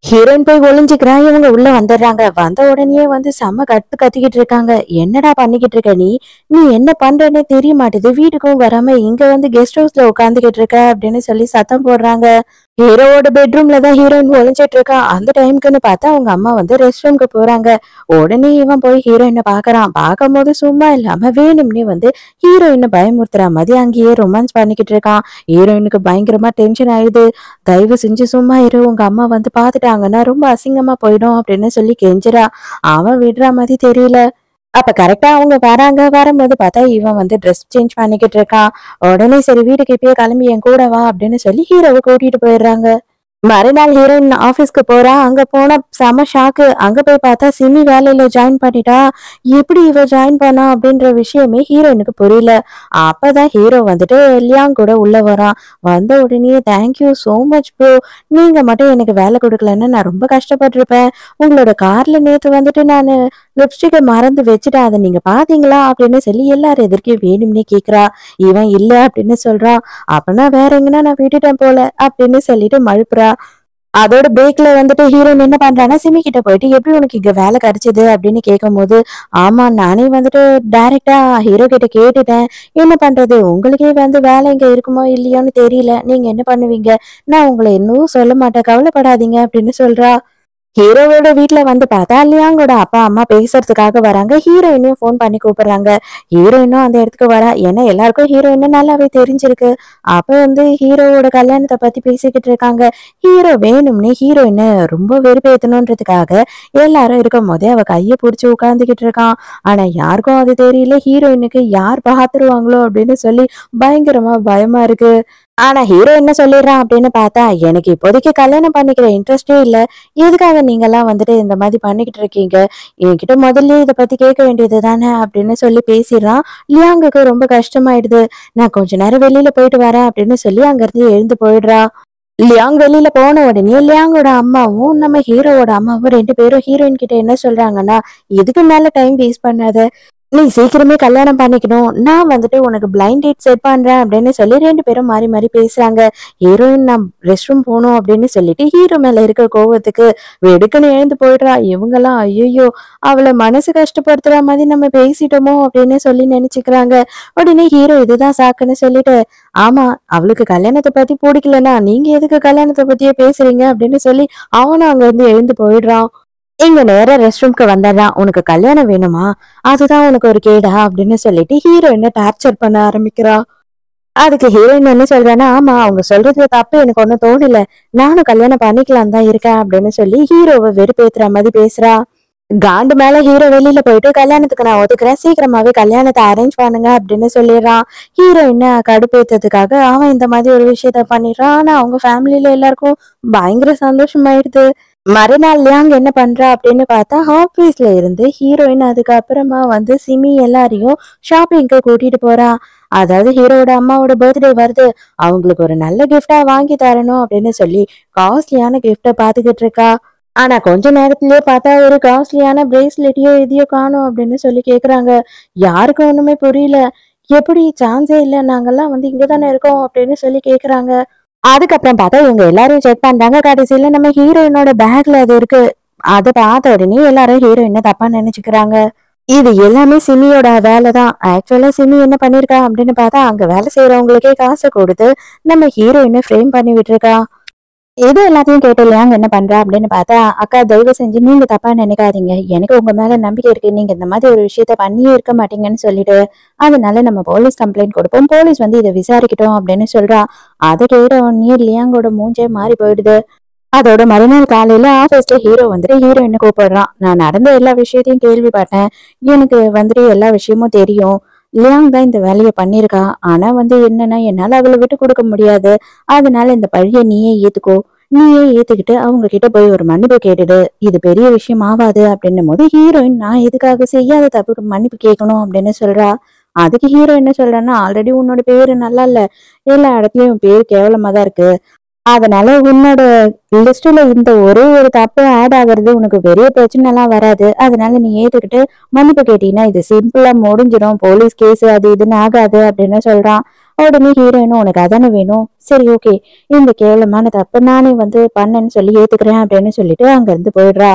ஹீரோயின் போய் ஒளிஞ்சுக்கிறா. இவங்க உள்ள வந்துடுறாங்க. வந்த உடனேயே செம்ம கத்து கத்திக்கிட்டு இருக்காங்க. "என்னடா பண்ணிக்கிட்டு இருக்க நீ? நீ என்ன பண்றன்னே தெரிய மாட்டுது. வீட்டுக்கும் வராம இங்க கெஸ்ட் ஹவுஸ்ல உட்காந்துக்கிட்டு இருக்க" அப்படின்னு சொல்லி சத்தம் போடுறாங்க. ஹீரோவோட பெட்ரூம்ல தான் ஹீரோயின் ஒளிஞ்சிட்டு இருக்கா. அந்த டைம்க்குன்னு பார்த்தா அவங்க அம்மா ரெஸ்ட் ரூம்க்கு போறாங்க. உடனே இவன் போய் ஹீரோயின பார்க்கறான். பார்க்கும்போது சும்மா இல்லாம வேணும்னே ஹீரோயின பயமுறுத்துற மாதிரி அங்கேயே ரொமான்ஸ் பண்ணிக்கிட்டு இருக்கான். ஹீரோயினுக்கு பயங்கரமா டென்ஷன் ஆயிடுது. "தயவு செஞ்சு சும்மா இரு. உங்க அம்மா பார்த்துட்டாங்கன்னா ரொம்ப அசிங்கமா போயிடும்" அப்படின்னு சொல்லி கெஞ்சுறா. அவன் விடுற மாதிரி தெரியல. அப்ப கரெக்ட்டா அவங்க வராங்க. வரும்போது பார்த்தா இவன் ட்ரெஸ் சேஞ்ச் பண்ணிக்கிட்டு இருக்கான். உடனே சரி வீட்டுக்கு இப்பயே கிளம்பி என் கூட வா அப்படின்னு சொல்லி ஹீரோவ கூட்டிட்டு போயிடுறாங்க. மறுநாள் ஹீரோயின் ஆஃபீஸ்க்கு போறா. அங்க போனா செம ஷாக்கு. அங்க போய் பார்த்தா சிமி வேலையில ஜாயின் பண்ணிட்டா. எப்படி இவ ஜாயின் பண்ணா அப்படின்ற விஷயமே ஹீரோயினுக்கு புரியல. அப்பதான் ஹீரோ லியாங் கூட உள்ள வரான். வந்த உடனே thank you so much bro. நீங்க மட்டும் எனக்கு வேலை குடுக்கலன்னா நான் ரொம்ப கஷ்டப்பட்டுருப்பேன். உங்களோட கார்ல நேத்து நானு லிப்ஸ்டிக்க மறந்து வச்சுட்டேன். அத நீங்க பார்த்தீங்களா? அப்படின்னு சொல்லி எல்லார் எதிர்க்கயும் வேணும்னே கேட்கிறா. இவன் இல்ல அப்படின்னு சொல்றான். அப்பன்னா வேற எங்கனா நான் விட்டுட்டேன் போல அப்படின்னு சொல்லிட்டு மழுப்புறா. அதோட பிரேக்ல ஹீரோயின் என்ன பண்றான்னா, சிமி கிட்ட போயிட்டு, "எப்படி உனக்கு இங்க வேலை கிடைச்சது?" அப்படின்னு கேட்கும்போது, "ஆமா, நானே டைரக்ட்டா ஹீரோ கிட்ட கேட்டுட்டேன். என்ன பண்றது? உங்களுக்கே வேலை இங்க இருக்குமோ இல்லையோன்னு தெரியல. நீங்க என்ன பண்ணுவீங்க? நான் உங்கள இன்னும் சொல்ல மாட்டேன். கவலைப்படாதீங்க" அப்படின்னு சொல்றா. ஹீரோவோட வீட்ல பார்த்தா, லியாங்கோட அப்பா, அம்மா பேசுறதுக்காக வராங்க. ஹீரோயினையும் ஃபோன் பண்ணி கூப்பிடுறாங்க. ஹீரோயினும் அந்த இடத்துக்கு வரா. ஏன்னா எல்லாருக்கும் ஹீரோயின நல்லாவே தெரிஞ்சிருக்கு. அப்ப ஹீரோவோட கல்யாணத்த பத்தி பேசிக்கிட்டு இருக்காங்க. ஹீரோ வேணும்னே ஹீரோயின ரொம்ப வெறுப்பேத்தணுன்றதுக்காக எல்லாரும் இருக்கும்போதே அவ கைய புடிச்சு உட்கார்ந்துகிட்டு இருக்கான். ஆனா யாருக்கும் அது தெரியல. ஹீரோயினுக்கு யார் பாத்துருவாங்களோ அப்படின்னு சொல்லி பயங்கரமா பயமா இருக்கு. ஆனா ஹீரோ என்ன சொல்லிடுறான் அப்படின்னு பார்த்தா, "எனக்கு இப்போதைக்கு கல்யாணம் பண்ணிக்கிற இன்ட்ரெஸ்ட்டே இல்ல. எதுக்காக நீங்கலாம் இந்த மாதிரி பண்ணிக்கிட்டு இருக்கீங்க? என்கிட்ட முதல்லயே இத பத்தி கேட்க வேண்டியது தானே" அப்படின்னு சொல்லி பேசிடுறான். லியாங்குக்கு ரொம்ப கஷ்டமாயிடுது. "நான் கொஞ்ச நேரம் வெளியில போயிட்டு வரேன்" அப்படின்னு சொல்லி அங்கிருந்து எழுந்து போயிடுறா. லியாங் வெளியில போன உடனே லியாங்கோட அம்மாவும் நம்ம ஹீரோவோட அம்மாவும் 2 பேரும் ஹீரோயின் கிட்ட என்ன சொல்றாங்கன்னா, "இதுக்கு மேல டைம் வேஸ்ட் பண்ணாத. நீ சீக்கிரமே கல்யாணம் பண்ணிக்கணும். நான் உனக்கு பிளைண்ட் டேட் செட் பண்றேன்" அப்படின்னு சொல்லி 2 பேரும் மாறி மாறி பேசுறாங்க. ஹீரோயின் நான் ரெஸ்ட் ரூம் போணும் அப்படின்னு சொல்லிட்டு ஹீரோ மேல இருக்க கோவத்துக்கு வெடுக்குன்னு எழுந்து போயிடுறா. இவங்கலாம் ஐயையோ! அவள மனசு கஷ்டப்படுத்துற மாதிரி நம்ம பேசிட்டோமோ அப்படின்னு சொல்லி நினைச்சுக்கிறாங்க. உடனே ஹீரோ இதுதான் சாக்குன்னு சொல்லிட்டு, "ஆமா, அவளுக்கு கல்யாணத்த பத்தி புடிக்கலன்னா நீங்க எதுக்கு கல்யாணத்த பத்தியே பேசுறீங்க" அப்படின்னு சொல்லி அவனும் அங்க இருந்து எழுந்து போயிடுறான். இங்க நேரா ரெஸ்ட் ரூம்க்கு வந்துடுறான். "உனக்கு கல்யாணம் வேணுமா? அதுதான் உனக்கு ஒரு கேடா?" அப்படின்னு சொல்லிட்டு ஹீரோயின டார்ச்சர் பண்ண ஆரம்பிக்கிறா. அதுக்கு ஹீரோயின் என்ன சொல்றான்னா, "ஆமா, அவங்க சொல்றதுல தப்பு எனக்கு ஒண்ணும் தோணல. நானும் கல்யாணம் பண்ணிக்கலாம் தான் இருக்கேன்" அப்படின்னு சொல்லி ஹீரோவ வெறுப்பேத்துற மாதிரி பேசுறா. காண்டு மேல ஹீரோ வெளியில போயிட்டு, "கல்யாணத்துக்கு நான் ஒத்துக்கிறேன். சீக்கிரமாவே கல்யாணத்த அரேஞ்ச் பண்ணுங்க" அப்படின்னு சொல்லிடுறான். ஹீரோயின கடுப்பேத்துறதுக்காக அவன் இந்த மாதிரி ஒரு விஷயத்த பண்ணிடுறான். ஆனா அவங்க ஃபேமிலில எல்லாருக்கும் பயங்கர சந்தோஷமாயிடுது. மறுநாள் லியாங் என்ன பண்றா அப்படின்னு பார்த்தா, ஆபீஸ்ல இருந்து ஹீரோயின் அதுக்கப்புறமா சிமி எல்லாரையும் ஷாப்பிங்க்கு கூட்டிட்டு போறா. அதாவது ஹீரோவோட அம்மாவோட பர்த்டே வருது. அவங்களுக்கு ஒரு நல்ல கிஃப்ட்டா வாங்கி தரணும் அப்படின்னு சொல்லி காஸ்ட்லியான கிஃப்ட்ட பாத்துக்கிட்டு இருக்கா. ஆனா கொஞ்ச நேரத்திலேயே பார்த்தா ஒரு காஸ்ட்லியான பிரேஸ்லெட்டையோ எதையோ காணோம் அப்படின்னு சொல்லி கேக்குறாங்க. யாருக்கும் ஒண்ணுமே புரியல. எப்படி சான்ஸே இல்ல. நாங்கலாம் வந்து இங்க தானே இருக்கோம் அப்படின்னு சொல்லி கேட்குறாங்க. அதுக்கப்புறம் பார்த்தா இவங்க எல்லாரும் செக் பண்றாங்க. கடைசியில நம்ம ஹீரோயினோட பேக்ல அது இருக்கு. அத பார்த்த உடனே எல்லாரும் ஹீரோயின தப்பா நெனச்சுக்கிறாங்க. இது எல்லாமே சிமியோட வேலை தான். ஆக்சுவலா சிமி என்ன பண்ணியிருக்கா அப்படின்னு பார்த்தா, அங்க வேலை செய்றவங்களுக்கே காசு குடுத்து நம்ம ஹீரோயின ஃப்ரேம் பண்ணி விட்டுருக்கா. இது எல்லாத்தையும் கேட்டு லியாங் என்ன பண்றா அப்படின்னு பார்த்தா, "அக்கா தயவு செஞ்சு நீங்க தப்பா நினைக்காதீங்க. எனக்கு உங்க மேல நம்பிக்கை இருக்கு. நீங்க இந்த மாதிரி ஒரு விஷயத்த பண்ணியே இருக்க மாட்டீங்கன்னு சொல்லிட்டு, அதனால நம்ம போலீஸ் கம்ப்ளைண்ட் கொடுப்போம். போலீஸ் வந்து இத விசாரிக்கட்டும்" அப்படின்னு சொல்றா. அத கேட்ட உடனே லியாங்கோட மூஞ்சே மாறி போயிடுது. அதோட மறுநாள் காலையில ஆஃபீஸ்ல ஹீரோ வந்துட்டு ஹீரோயின கூப்பிடுறான். "நான் நடந்த எல்லா விஷயத்தையும் கேள்விப்பட்டேன். எனக்கு வந்துட்டு எல்லா விஷயமும் தெரியும். லியாங் தான் இந்த வேலைய பண்ணியிருக்கா. ஆனா வந்து என்னன்னா, என்னால அவள விட்டு குடுக்க முடியாது. அதனால இந்த பழிய நீயே ஏத்துக்கோ. நீயே ஏத்துக்கிட்டு அவங்க கிட்ட போய் ஒரு மன்னிப்பு கேட்டுடு. இது பெரிய விஷயம் ஆவாது" அப்படின்னும்போது ஹீரோயின், "நான் எதுக்காக செய்யாத தப்புக்கு மன்னிப்பு கேட்கணும்" அப்படின்னு சொல்றா. அதுக்கு ஹீரோ என்ன சொல்றான்னா, "ஆல்ரெடி உன்னோட பேரு நல்லா இல்ல. எல்லா இடத்துலயும் உன் பேரு கேவலமா தான் இருக்கு. அதனால உன்னோட லிஸ்ட்ல இந்த ஒரே ஒரு தப்பு ஆட் ஆகுறது உனக்கு பெரிய பிரச்சனைலாம் வராது. அதனால நீ ஏத்துக்கிட்டு மன்னிப்பு கேட்டீன்னா இது சிம்பிளா முடிஞ்சிடும். போலீஸ் கேஸ் அது இதுன்னு ஆகாது" அப்படின்னு சொல்றான். உடனே ஹீரோயினும், "உனக்கு அதானே வேணும். சரி ஓகே. இந்த கேவலமான தப்பு நானே வந்து பண்ணேன்னு சொல்லி ஏத்துக்கிறேன்" அப்படின்னு சொல்லிட்டு அங்க இருந்து போயிடுறா.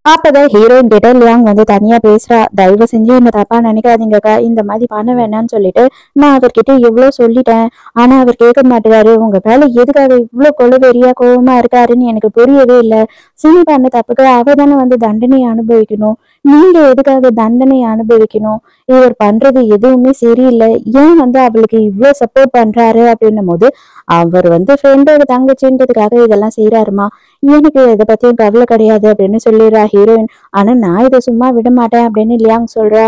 அப்பதான் ஹீரோயின் கிட்ட லியாங் வந்து தனியா பேசுறா. "தயவு செஞ்சு என்ன தப்பா நினைக்காதீங்கக்கா. இந்த மாதிரி பண்ண வேணாம்னு சொல்லிட்டு நான் அவர்கிட்ட எவ்வளோ சொல்லிட்டேன். ஆனா அவர் கேட்க மாட்டேறாரு. உங்க மேல எதுக்காக இவ்ளோ கொலவெறியா கோவமா இருக்காருன்னு எனக்கு புரியவே இல்ல. சிமி பண்ண தப்புக்கு அவ தானே வந்து தண்டனையை அனுபவிக்கணும். நீங்க எதுக்காக தண்டனையை அனுபவிக்கணும்? இவர் பண்றது எதுவுமே சரியில்லை. ஏன் வந்து அவளுக்கு இவ்ளோ சப்போர்ட் பண்றாரு?" அப்படின்னும் போது, "அவர் வந்து ஃப்ரெண்டோட தங்கச்சின்றதுக்காக இதெல்லாம் செய்யறாருமா. எனக்கு இத பத்தியும் கவலை கிடையாது" அப்படின்னு சொல்லிடுறா ஹீரோயின். "ஆனா நான் இத சும்மா விட மாட்டேன்" அப்படின்னு லியாங் சொல்றா.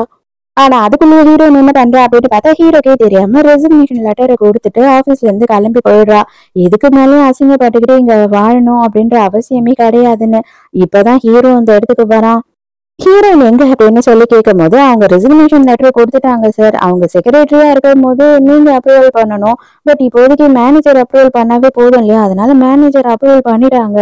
ஆனா அதுக்குள்ள ஹீரோயின் என்ன பண்றா அப்படின்னு பார்த்தா, ஹீரோக்கே தெரியாம ரெசிக்னேஷன் லெட்டரை கொடுத்துட்டு ஆபீஸ்ல இருந்து கிளம்பி போயிடுறா. இதுக்கு மேலயும் அசிங்கப்பட்டுக்கிட்டு இங்க வாழணும் அப்படின்ற அவசியமே கிடையாதுன்னு. இப்பதான் ஹீரோ அந்த இடத்துக்கு வரான். ஹீரோயின் எங்க அப்படின்னு சொல்லி கேட்கும்போது, "அவங்க ரெசிக்னேஷன் லெட்டர் கொடுத்துட்டாங்க சார். அவங்க செக்ரட்டரியா இருக்கும்போது நீங்க அப்ரூவல் பண்ணணும். பட் இப்போதைக்கு மேனேஜர் அப்ரூவல் பண்ணாவே போதும் இல்லையா? அதனால மேனேஜர் அப்ரூவல் பண்ணிட்டாங்க.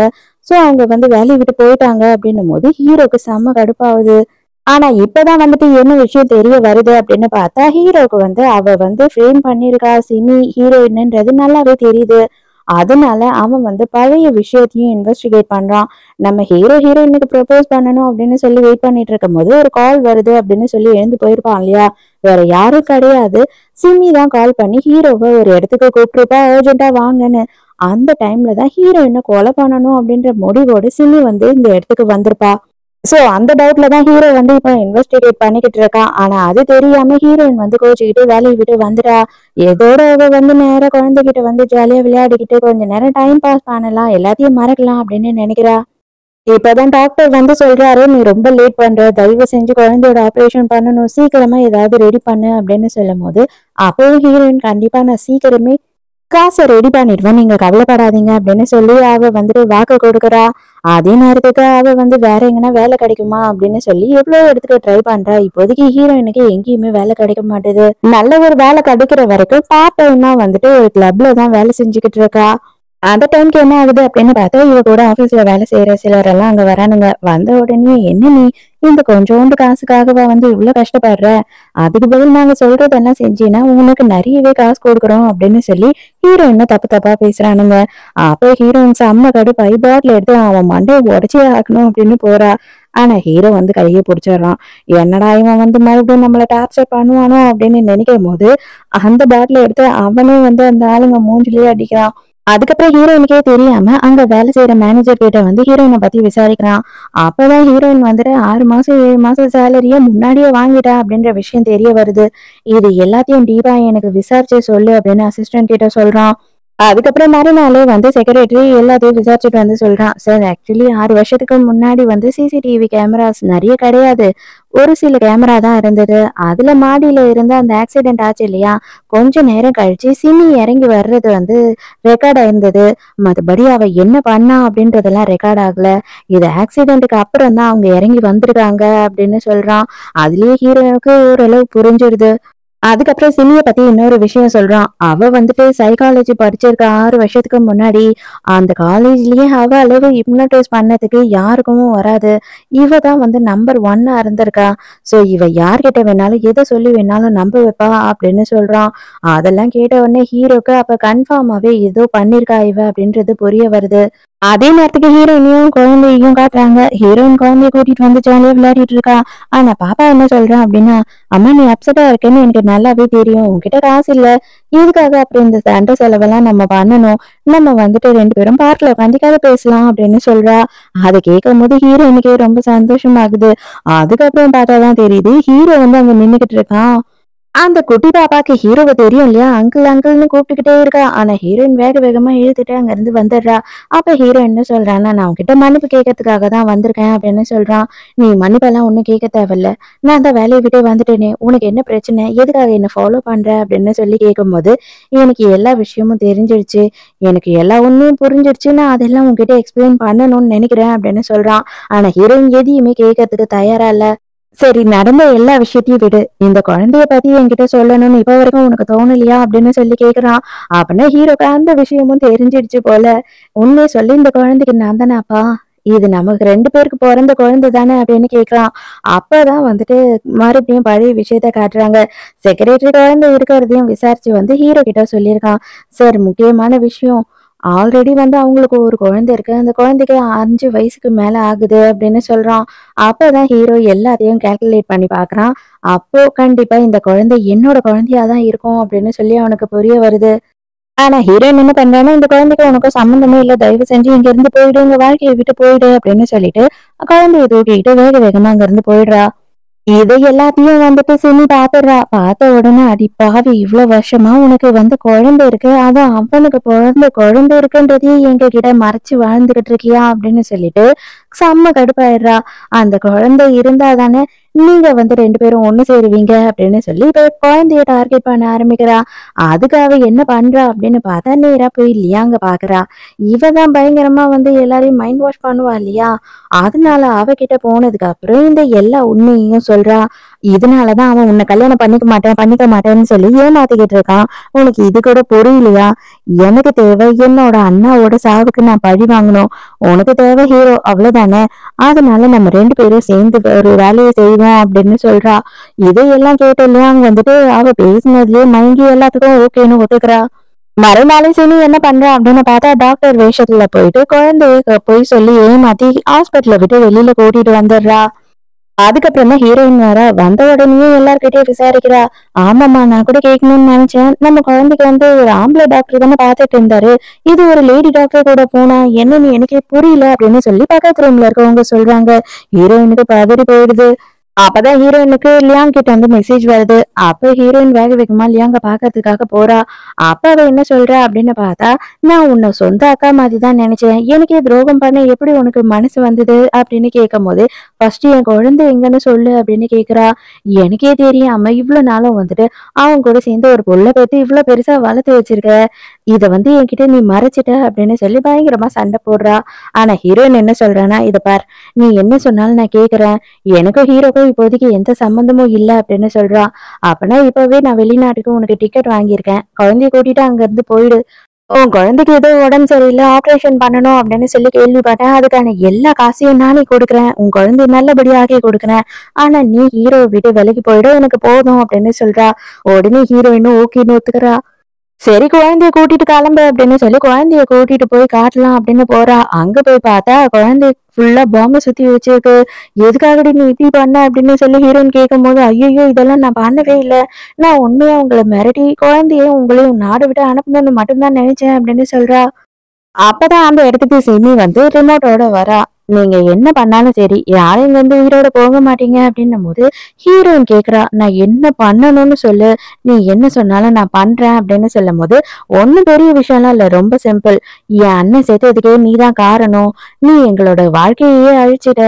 சோ அவங்க வந்து வேலையை விட்டு போயிட்டாங்க" அப்படின்னும் போது ஹீரோக்கு செம்ம கடுப்பாகுது. ஆனா இப்பதான் வந்துட்டு என்ன விஷயம் தெரிய வருது அப்படின்னு பார்த்தா, ஹீரோக்கு வந்து அவ வந்து ஃப்ரேம் பண்ணியிருக்கா சிமி ஹீரோயின்ன்றது நல்லாவே தெரியுது. அதனால அவன் வந்து பழைய விஷயத்தையும் இன்வெஸ்டிகேட் பண்றான். நம்ம ஹீரோயினுக்கு ப்ரொபோஸ் பண்ணணும் அப்படின்னு சொல்லி வெயிட் பண்ணிட்டு இருக்கும்போது ஒரு கால் வருது அப்படின்னு சொல்லி எழுந்து போயிருப்பான் இல்லையா? வேற யாரும் கிடையாது. சிமி தான் கால் பண்ணி ஹீரோவை ஒரு இடத்துக்கு கூப்பிட்டுருப்பா, அர்ஜென்ட்டா வாங்கன்னு. அந்த டைம்ல தான் ஹீரோயினை கொலை பண்ணணும் அப்படின்ற முடிவோடு சிமி வந்து இந்த இடத்துக்கு வந்திருப்பா. சோ அந்த டவுட்ல தான் ஹீரோ வந்து இப்ப இன்வெஸ்டிகேட் பண்ணிக்கிட்டு இருக்கான். ஆனா அது தெரியாம ஹீரோயின் வந்து கோச்சுக்கிட்டு வேலையை விட்டு வந்துட்டா. ஏதோட அவ வந்து நேரா குழந்தைகிட்ட வந்து ஜாலியா விளையாடிக்கிட்டு கொஞ்ச நேரம் டைம் பாஸ் பண்ணலாம், எல்லாத்தையும் மறக்கலாம் அப்படின்னு நினைக்கிறா. இப்பதான் டாக்டர் வந்து சொல்றாரு, "நீ ரொம்ப லேட் பண்ற. தயவு செஞ்சு குழந்தையோட ஆபரேஷன் பண்ணணும். சீக்கிரமா ஏதாவது ரெடி பண்ணு" அப்படின்னு சொல்லும்போது, அப்பவும் ஹீரோயின், "கண்டிப்பா நான் சீக்கிரமே காச ரெடி பண்ணிடுவேன். நீங்க கவலைப்படாதீங்க" அப்படின்னு சொல்லி அவ வந்துட்டு வாக்கு கொடுக்குறா. அதே நேரத்துக்கு அவ வந்து வேற எங்கன்னா வேலை கிடைக்குமா அப்படின்னு சொல்லி எவ்வளவு இடத்துக்கு ட்ரை பண்றா. இப்போதைக்கு ஹீரோயினுக்கு எங்கேயுமே வேலை கிடைக்க மாட்டேது. நல்ல ஒரு வேலை கிடைக்கிற வரைக்கும் பார்ட் டைமா வந்துட்டு ஒரு கிளப்ல தான் வேலை செஞ்சுக்கிட்டு இருக்கா. அந்த டைம்க்கு என்ன ஆகுது அப்படின்னு பார்த்தா, இவ கூட ஆபீஸ்ல வேலை செய்யற சிலர் எல்லாம் அங்க வரானுங்க. வந்த உடனே, "என்ன நீ இந்த கொஞ்சோண்டு காசுக்காகவா வந்து இவ்வளவு கஷ்டப்படுற? அதுக்கு பதில் நாங்க சொல்றதெல்லாம் செஞ்சீன்னா உனக்கு நிறையவே காசு கொடுக்குறோம்" அப்படின்னு சொல்லி ஹீரோயினை தப்பு தப்பா பேசுறானுங்க. அப்போ ஹீரோயின் செம்ம கடுப்பாயி பாட்டில் எடுத்து அவன் மண்டையை உடச்சே ஆக்கணும் அப்படின்னு போறா. ஆனா ஹீரோ வந்து கையை பிடிச்சிடுறான். என்னடா இவன் வந்து மறுபடியும் நம்மள டார்ச்சர் பண்ணுவானோ அப்படின்னு நினைக்கும் போது, அந்த பாட்டில் எடுத்து அவனே வந்து அந்த ஆளுங்க மூஞ்சிலேயே அடிக்கிறான். அதுக்கப்புறம் ஹீரோயினுக்கே தெரியாம அங்க வேலை செய்யற மேனேஜர் கிட்ட வந்து ஹீரோயினை பத்தி விசாரிக்கிறான். அப்பதான் ஹீரோயின் வந்துட்டு 6 மாசம் 7 மாசம் சேலரிய முன்னாடியே வாங்கிட்டா அப்படின்ற விஷயம் தெரிய வருது. "இது எல்லாத்தையும் டீப்பா எனக்கு விசாரிச்சு சொல்லு" அப்படின்னு அசிஸ்டன்ட் கிட்ட சொல்றான். அதுக்கப்புறம் மறுநாளே வந்து செக்ரட்டரி எல்லாத்தையும் விசாரிச்சுட்டு வந்து சொல்றான், "சார், ஆக்சுவலி 6 வருஷத்துக்கு முன்னாடி வந்து சிசிடிவி கேமராஸ் நிறைய கிடையாது. ஒரு சில கேமரா தான் இருந்தது. அதுல மாடியில இருந்து அந்த ஆக்சிடென்ட் ஆச்சு இல்லையா? கொஞ்ச நேரம் கழிச்சு சிமி இறங்கி வர்றது வந்து ரெக்கார்ட் ஆயிருந்தது. மத்தபடி அவ என்ன பண்ணா அப்படின்றதெல்லாம் ரெக்கார்ட் ஆகல. இது ஆக்சிடென்ட்க்கு அப்புறம் தான் அவங்க இறங்கி வந்திருக்காங்க" அப்படின்னு சொல்றான். அதுலயே ஹீரோவுக்கு ஓரளவு புரிஞ்சிருது. அதுக்கப்புறம் சிமிய பத்தி இன்னொரு விஷயம் சொல்றான். அவ வந்துட்டு சைக்காலஜி படிச்சிருக்க 6 வருஷத்துக்கு முன்னாடி அந்த காலேஜ்லயே அவ அளவு ஹிப்னோடைஸ் பண்ணதுக்கு யாருக்கும் வராது. இவ தான் வந்து நம்பர் 1 இருந்திருக்கா. சோ இவ யார்கிட்ட வேணாலும் எதை சொல்லி வேணாலும் நம்ப வைப்பா அப்படின்னு சொல்றான். அதெல்லாம் கேட்ட உடனே ஹீரோக்கு அப்ப கன்ஃபார்மாவே ஏதோ பண்ணிருக்கா இவ அப்படின்றது புரிய வருது. அதே நேரத்துக்கு ஹீரோயினையும் குழந்தையையும் காட்டுறாங்க. ஹீரோயின் குழந்தைய கூட்டிட்டு வந்து ஜாலியா விளையாடிட்டு இருக்கா. ஆனா பாப்பா என்ன சொல்றான் அப்படின்னா, அம்மா நீ அப்செட்டா இருக்கேன்னு எனக்கு நல்லாவே தெரியும். உன்கிட்ட காசு இல்ல. இதுக்காக அப்புறம் இந்த சண்டை செலவெல்லாம் நம்ம பண்ணணும். நம்ம வந்துட்டு 2 பேரும் பார்க்ல உட்காந்து கதை பேசலாம் அப்படின்னு சொல்றா. அதை கேட்கும் போது ஹீரோயினுக்கே ரொம்ப சந்தோஷமாகுது. அதுக்கப்புறம் பார்த்தாதான் தெரியுது ஹீரோ வந்து அங்க நின்னுகிட்டு இருக்கான். அந்த குட்டி பாப்பாக்கு ஹீரோவ தெரியும் இல்லையா? அங்கிள் அங்கிள்ன்னு கூப்பிட்டுக்கிட்டே இருக்கா. ஆனா ஹீரோயின் வேக வேகமா இழுத்துட்டு அங்க இருந்து வந்துடுறா. அப்ப ஹீரோ என்ன சொல்றான்னா, நான் உன்கிட்ட மன்னிப்பு கேட்கறதுக்காக தான் வந்திருக்கேன் அப்படின்னு சொல்றான். நீ மன்னிப்பெல்லாம் ஒண்ணும் கேட்க தேவையில்ல. நான் தான் வேலையை விட்டே வந்துட்டேனே. உனக்கு என்ன பிரச்சனை? எதுக்காக என்ன ஃபாலோ பண்ற? அப்படின்னு சொல்லி கேட்கும்போது, எனக்கு எல்லா விஷயமும் தெரிஞ்சிடுச்சு. எனக்கு எல்லா உண்மையும் புரிஞ்சிடுச்சு. நான் அதெல்லாம் உன்கிட்ட எக்ஸ்பிளைன் பண்ணணும்னு நினைக்கிறேன் அப்படின்னு சொல்றான். ஆனா ஹீரோயின் எதையுமே கேட்கறதுக்கு தயாரா இல்ல. சரி நடந்த எல்லா விஷயத்தையும் விடு. இந்த குழந்தைய பத்தி என்கிட்ட சொல்லணும்னு இப்ப வரைக்கும் உனக்கு தோணலையா? அப்படின்னு சொல்லி கேக்குறான். அப்பன்னா ஹீரோக்கு அந்த விஷயமும் தெரிஞ்சிடுச்சு போல. உண்மைய சொல்லு இந்த குழந்தைக்கு நான் தானே அப்பா? இது நமக்கு 2 பேருக்கு பொறந்த குழந்தை தானே அப்படின்னு கேக்குறான். அப்பதான் வந்துட்டு மறுபடியும் பழைய விஷயத்த காட்டுறாங்க. செக்ரட்டரி குழந்தை இருக்கிறதையும் விசாரிச்சு வந்து ஹீரோ கிட்ட சொல்லியிருக்கான். சார் முக்கியமான விஷயம். ஆல்ரெடி வந்து அவங்களுக்கு ஒரு குழந்தை இருக்கு. அந்த குழந்தைக்கு 5 வயசுக்கு மேல ஆகுது அப்படின்னு சொல்றான். அப்பதான் ஹீரோ எல்லாத்தையும் கால்குலேட் பண்ணி பார்க்குறான். அப்போ கண்டிப்பா இந்த குழந்தை என்னோட குழந்தையா தான் இருக்கும் அப்படின்னு சொல்லி அவனுக்கு புரிய வருது. ஆனா ஹீரோயின் என்ன பண்றான்னா, இந்த குழந்தைக்கு உனக்கும் சம்மந்தமே இல்ல. தயவு செஞ்சு இங்க இருந்து போயிடு. உங்க வாழ்க்கைய விட்டு போயிடு அப்படின்னு சொல்லிட்டு குழந்தைய தூக்கிக்கிட்டு வேக வேகமா அங்க இருந்து போயிடுறா. இது எல்லாத்தையும் வந்துட்டு சிமி பாத்துடுறா. பார்த்த உடனே அடி பாவி இவ்வளவு வருஷமா உனக்கு வந்து குழந்தை இருக்கு. அதான் அவனுக்கு குழந்தை இருக்குன்றதையே எங்க கிட்ட மறைச்சு வாழ்ந்துகிட்டு இருக்கியா அப்படின்னு சொல்லிட்டு செம்ம கடுப்பாயிடுறா. அந்த குழந்தை இருந்தா தானே நீங்க வந்து 2 பேரும் ஒண்ணு சேருவீங்க அப்படின்னு சொல்லி இப்ப குழந்தைய டார்கெட் பண்ண ஆரம்பிக்கிறா. அதுக்கு அவ என்ன பண்றா அப்படின்னு பார்த்தா நேரா போய் லியாங்க பாக்குறா. இவ தான் பயங்கரமா வந்து எல்லாரையும் மைண்ட் வாஷ் பண்ணுவா இல்லையா? அதனால அவகிட்ட போனதுக்கு அப்புறம் இந்த எல்லா உண்மையையும் சொல்றா. இதனாலதான் அவன் உன்னை கல்யாணம் பண்ணிக்க மாட்டேன்னு சொல்லி ஏமாத்திக்கிட்டு இருக்கான். உனக்கு இது கூட புரியலையா? எனக்கு தேவை என்னோட அண்ணாவோட சாவுக்கு நான் பழி வாங்கணும். உனக்கு தேவை ஹீரோ அவ்வளவுதானே? அதனால நம்ம 2 பேரும் சேர்ந்து ஒரு வேலையை செய்வோம் அப்படின்னு சொல்றா. இதையெல்லாம் கேட்டு இல்லையா வந்துட்டு அவ பேசினதுலயே மயங்கி எல்லாத்துக்கும் ஓகேன்னு ஒத்துக்கிறா. மறுநாளே சினி என்ன பண்றா அப்படின்னு பார்த்தா டாக்டர் வேஷத்துல போயிட்டு குழந்தைய போய் சொல்லி ஏமாத்தி ஹாஸ்பிட்டல விட்டு வெளியில கூட்டிட்டு வந்துடுறா. அதுக்கப்புறம் தான் ஹீரோயின் வந்த உடனே எல்லார்கிட்டயும் விசாரிக்கிறா. ஆமாம்மா நான் கூட கேட்கணும்னு நினைச்சேன். நம்ம குழந்தைக்கு வந்து ஒரு ஆம்பளை டாக்டர் தானே பார்த்துட்டு இருந்தாரு. இது ஒரு லேடி டாக்டர் கூட போனா என்னன்னு எனக்கே புரியல அப்படின்னு சொல்லி பக்கத்து ரூம்ல இருக்கவங்க சொல்றாங்க. ஹீரோயினுக்கு பதறி போயிடுது. அப்பதான் ஹீரோயினுக்கு லியாங் கிட்ட இருந்து மெசேஜ் வருது. அப்ப ஹீரோயின் வேக வேகமா லியாங்க பாக்குறதுக்காக போறா. அப்ப அவ என்ன சொல்றா அப்படின்னு பார்த்தா, நான் உன்னை சொந்த அக்கா மாதிரி தான் நினைச்சேன். எனக்கே துரோகம் பண்ண எப்படி உனக்கு மனசு வந்தது அப்படின்னு கேட்கும் போது, ஃபர்ஸ்ட் என் குழந்தை எங்கன்னு சொல்லு அப்படின்னு கேக்குறா. எனக்கே தெரியாம இவ்வளவு நாளும் வந்துட்டு அவன் கூட சேர்ந்து ஒரு புள்ள பெத்து இவ்வளவு பெருசா வளர்த்து வச்சிருக்க. இத வந்து என்கிட்ட நீ மறைச்சிட்ட அப்படின்னு சொல்லி பயங்கரமா சண்டை போடுறா. ஆனா ஹீரோயின் என்ன சொல்றான்னா, இத பார் நீ என்ன சொன்னாலும் நான் கேக்குறேன். எனக்கும் ஹீரோக்கும் இப்போதைக்கு எந்த சம்மந்தமும் இல்ல அப்படின்னு சொல்றா. அப்பனா இப்பவே நான் வெளிநாட்டுக்கு உனக்கு டிக்கெட் வாங்கியிருக்கேன். குழந்தைய கூட்டிட்டு அங்க இருந்து போயிடு. உன் குழந்தைக்கு ஏதோ உடம்பு சரியில்லை ஆபரேஷன் பண்ணணும் அப்படின்னு சொல்லி கேள்விப்பட்டேன். அதுக்கான எல்லா காசையும் நானே கொடுக்குறேன். உன் குழந்தைய நல்லபடியா ஆக்கி கொடுக்குறேன். ஆனா நீ ஹீரோவை விட்டு விலகி போயிடு எனக்கு போதும் அப்படின்னு சொல்றா. உடனே ஹீரோயினும் ஓகேன்னு ஒத்துக்கிறா. சரி குழந்தைய கூட்டிட்டு கிளம்பு அப்படின்னு சொல்லி குழந்தைய கூட்டிட்டு போய் காட்டலாம் அப்படின்னு போறா. அங்க போய் பார்த்தா குழந்தை ஃபுல்லா பாம்பை சுத்தி வச்சிருக்கு. எதுக்காகடி நீ இப்படி பண்ண அப்படின்னு சொல்லி ஹீரோயின் கேட்கும் போது, ஐயோ இதெல்லாம் நான் பண்ணவே இல்லை. நான் உண்மையா உங்களை மிரட்டி குழந்தைய உங்களையும் நாடு விட்டு அனுப்பணும்னு மட்டும்தான் நினைச்சேன் அப்படின்னு சொல்றா. அப்பதான் அந்த இடத்துக்கு சிமி வந்து ரிமோட்டோட வரா. நீங்க என்ன பண்ணாலும் சரி யாரும் இங்க இருந்து உயிரோட போக மாட்டீங்க அப்படின்னும் போது ஹீரோயின் கேக்குறா, நான் என்ன பண்ணணும்னு சொல்லு. நீ என்ன சொன்னாலும் நான் பண்றேன் அப்படின்னு சொல்லும் போது, ஒண்ணும் பெரிய விஷயம்லாம் இல்ல, ரொம்ப சிம்பிள். என் அண்ணன் செத்ததுக்கே நீதான் காரணம். நீ எங்களோட வாழ்க்கையே அழிச்சிட்ட.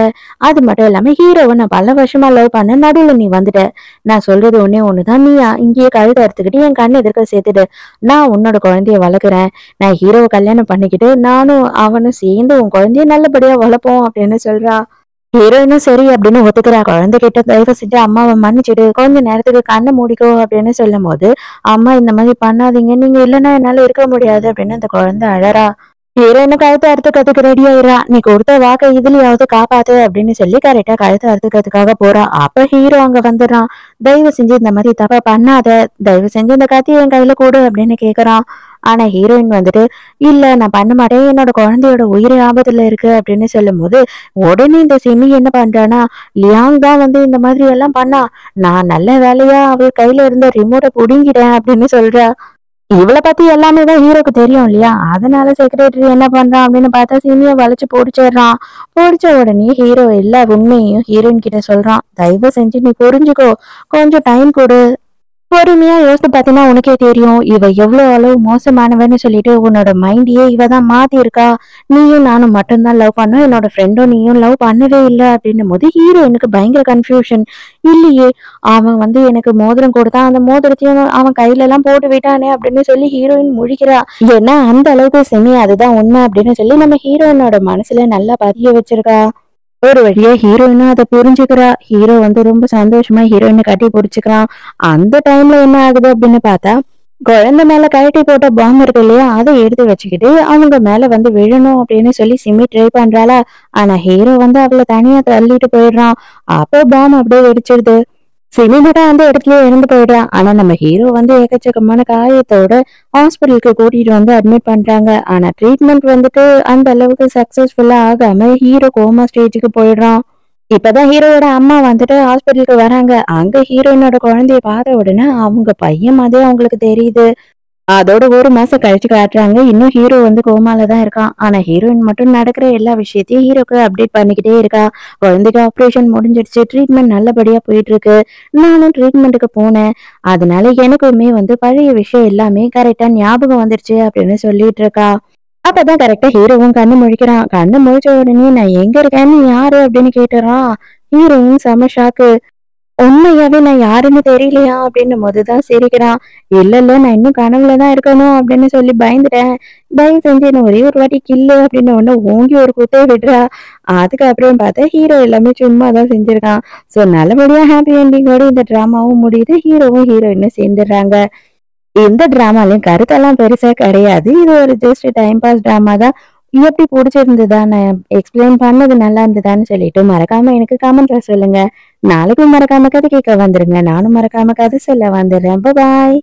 அது மட்டும் இல்லாம ஹீரோவை நான் பல வருஷமா லவ் பண்ண நடுவுல நீ வந்துட்ட. நான் சொல்றது ஒண்ணே ஒண்ணுதான். நீ இங்கேயே கழுத்தை அறுத்துக்கிட்டு என் கண்ணு எதிர்க்க சேர்த்துடு. நான் உன்னோட குழந்தைய வளர்க்குறேன். நான் ஹீரோவை கல்யாணம் பண்ணிக்கிட்டு நானும் அவனும் சேர்ந்து உன் குழந்தைய நல்லபடியா வளர்ப்போம் அப்படின்னு சொல்றா. ஹீரோயினும் சரி அப்படின்னு ஒத்துக்கிறா. குழந்தைகிட்ட தயவு செஞ்சு அம்மாவை மன்னிச்சிடு, கொஞ்ச நேரத்துக்கு கண்ணை மூடிக்கோ அப்படின்னு சொல்லும் போது, அம்மா இந்த மாதிரி பண்ணாதீங்க, நீங்க இல்லைன்னா என்னால இருக்க முடியாது அப்படின்னு அந்த குழந்தை அழறா. ஹீரோயினு கழுத்தை அறுத்துக்கிறதுக்கு ரெடி ஆயிரா. நீ கொடுத்த வாக்கை இதுலயாவது காப்பாத்து அப்படின்னு சொல்லி கரெக்டா கழுத்தை அறுத்துக்கிறதுக்காக போறா. அப்ப ஹீரோ அங்க வந்துடுறான். தயவு செஞ்சு இந்த மாதிரி தப்பா பண்ணாத, தயவு செஞ்சு இந்த கத்தியை என் கையில கொடு அப்படின்னு கேக்குறான். ஆனா ஹீரோயின் வந்துட்டு, இல்ல நான் பண்ண மாட்டேன், என்னோட குழந்தையோட உயிரை ஆபத்துல இருக்கு அப்படின்னு சொல்லும்போது, உடனே இந்த சிமி என்ன பண்றானா, லியாங் தான் வந்து இந்த மாதிரி எல்லாம் பண்ணா, நான் நல்ல வேலையா அவ கையில இருந்த ரிமோட்டை புடுங்கிட்டேன் அப்படின்னு சொல்றா. இவள பத்தி எல்லாமே தான் ஹீரோக்கு தெரியும் இல்லையா? அதனால செக்ரட்டரி என்ன பண்றான் அப்படின்னு பார்த்தா சிமிய வளைச்சு புடிச்சிடுறான். புடிச்ச உடனே ஹீரோ எல்லா உண்மையையும் ஹீரோயின் கிட்ட சொல்றான். தயவு செஞ்சு நீ புரிஞ்சுக்கோ, கொஞ்சம் டைம் கொடு. பொறுமையா யோசித்து பார்த்தீங்கன்னா உனக்கே தெரியும் இவ எவ்வளவு அளவு மோசமானவன்னு சொல்லிட்டு உன்னோட மைண்டையே இவ தான் மாத்தி இருக்கா. நீயும் நானும் மட்டும்தான் லவ் பண்ணோம், என்னோட ஃப்ரெண்டும் நீயும் லவ் பண்ணவே இல்லை அப்படின்னும் போது ஹீரோ எனக்கு பயங்கர கன்ஃபியூஷன். இல்லையே, அவன் வந்து எனக்கு மோதிரம் கொடுத்தான், அந்த மோதிரத்தையும் அவன் கையில எல்லாம் போட்டு விட்டானே அப்படின்னு சொல்லி ஹீரோயின் முழிக்கிறா. ஏன்னா அந்த அளவுக்கு செமி அதுதான் உண்மை அப்படின்னு சொல்லி நம்ம ஹீரோயினோட மனசுல நல்லா பதிய வச்சிருக்கா. ஒரு வழியா ஹீரோயினும் அதை புரிஞ்சுக்கிறா. ஹீரோ வந்து ரொம்ப சந்தோஷமா ஹீரோயினை கட்டி பிடிச்சுக்கிறான். அந்த டைம்ல என்ன ஆகுது அப்படின்னு பார்த்தா, குழந்தை மேல கழட்டி போட்ட பாம்பு இருக்கு இல்லையா, அதை எடுத்து வச்சுக்கிட்டு அவங்க மேல வந்து விழணும் அப்படின்னு சொல்லி சிமி ட்ரை பண்றாளா. ஆனா ஹீரோ வந்து அவளை தனியா தள்ளிட்டு போயிடுறான். அப்போ பாம்பு அப்படியே வெடிச்சிடுது. சிமி மட்டும் அந்த இடத்துலயே இறந்து போயிடுறான். ஆனா நம்ம ஹீரோ வந்து எக்கச்சக்கமான காயத்தோட ஹாஸ்பிட்டலுக்கு கூட்டிட்டு வந்து அட்மிட் பண்றாங்க. ஆனா ட்ரீட்மெண்ட் வந்துட்டு அந்த அளவுக்கு சக்சஸ்ஃபுல்லா ஆகாம ஹீரோ கோமா ஸ்டேஜுக்கு போயிடுறான். இப்பதான் ஹீரோவோட அம்மா வந்துட்டு ஹாஸ்பிட்டலுக்கு வராங்க. அங்க ஹீரோயினோட குழந்தைய பார்த்த உடனே அவங்க பையன் மாதிரி அவங்களுக்கு தெரியுது. அதோட ஒரு மாசம் கழிச்சு காட்டுறாங்க. இன்னும் ஹீரோ வந்து கோமால தான் இருக்கான். ஆனா ஹீரோயின் மட்டும் நடக்கிற எல்லா விஷயத்தையும் ஹீரோக்கு அப்டேட் பண்ணிக்கிட்டே இருக்கா. குழந்தைக்கு ஆப்ரேஷன் முடிஞ்சிடுச்சு, ட்ரீட்மெண்ட் நல்லபடியா போயிட்டு இருக்கு, நானும் ட்ரீட்மெண்ட்டுக்கு போனேன், அதனால எனக்குமே வந்து பழைய விஷயம் எல்லாமே கரெக்டா ஞாபகம் வந்துருச்சு அப்படின்னு சொல்லிட்டு இருக்கா. அப்பதான் கரெக்டா ஹீரோவும் கண்ணு முழிக்கிறான். கண்ணு முழிச்ச உடனே நான் எங்க இருக்கேன், நீ யாரு அப்படின்னு கேட்டுறான். ஹீரோவும் செம ஷாக்கு. உண்மையாவே நான் யாருன்னு தெரியலையா அப்படின்னும் போதுதான் சிரிக்கிறான். இல்ல இல்ல, நான் இன்னும் கனவுலதான் இருக்கணும் அப்படின்னு சொல்லி பயந்துட்டேன், தயவு செஞ்சு என்ன ஒரே ஒரு வாட்டி கில்லு அப்படின்னு ஒண்ணு ஓங்கி ஒரு குத்தே விடுறா. அதுக்கப்புறம் பார்த்தா ஹீரோ எல்லாமே சும்மா தான் செஞ்சிருக்கான். சோ நல்லபடியா ஹாப்பி என்டிங்கோட இந்த டிராமாவும் முடியுது. ஹீரோவும் ஹீரோயினும் சேர்ந்துடுறாங்க. எந்த டிராமாலயும் கருத்தெல்லாம் பெருசா கிடையாது. இது ஒரு ஜஸ்ட் டைம் பாஸ் டிராமா தான். எப்படி புடிச்சிருந்ததா, நான் எக்ஸ்பிளைன் பண்ணது நல்லா இருந்ததான்னு சொல்லிட்டு மறக்காம எனக்கு கமெண்ட்ல சொல்லுங்க. நாளைக்கும் மறக்காம கதை கேட்க வந்துருங்க. நானும் மறக்காம கதை சொல்ல வந்துடுறேன். பாய்.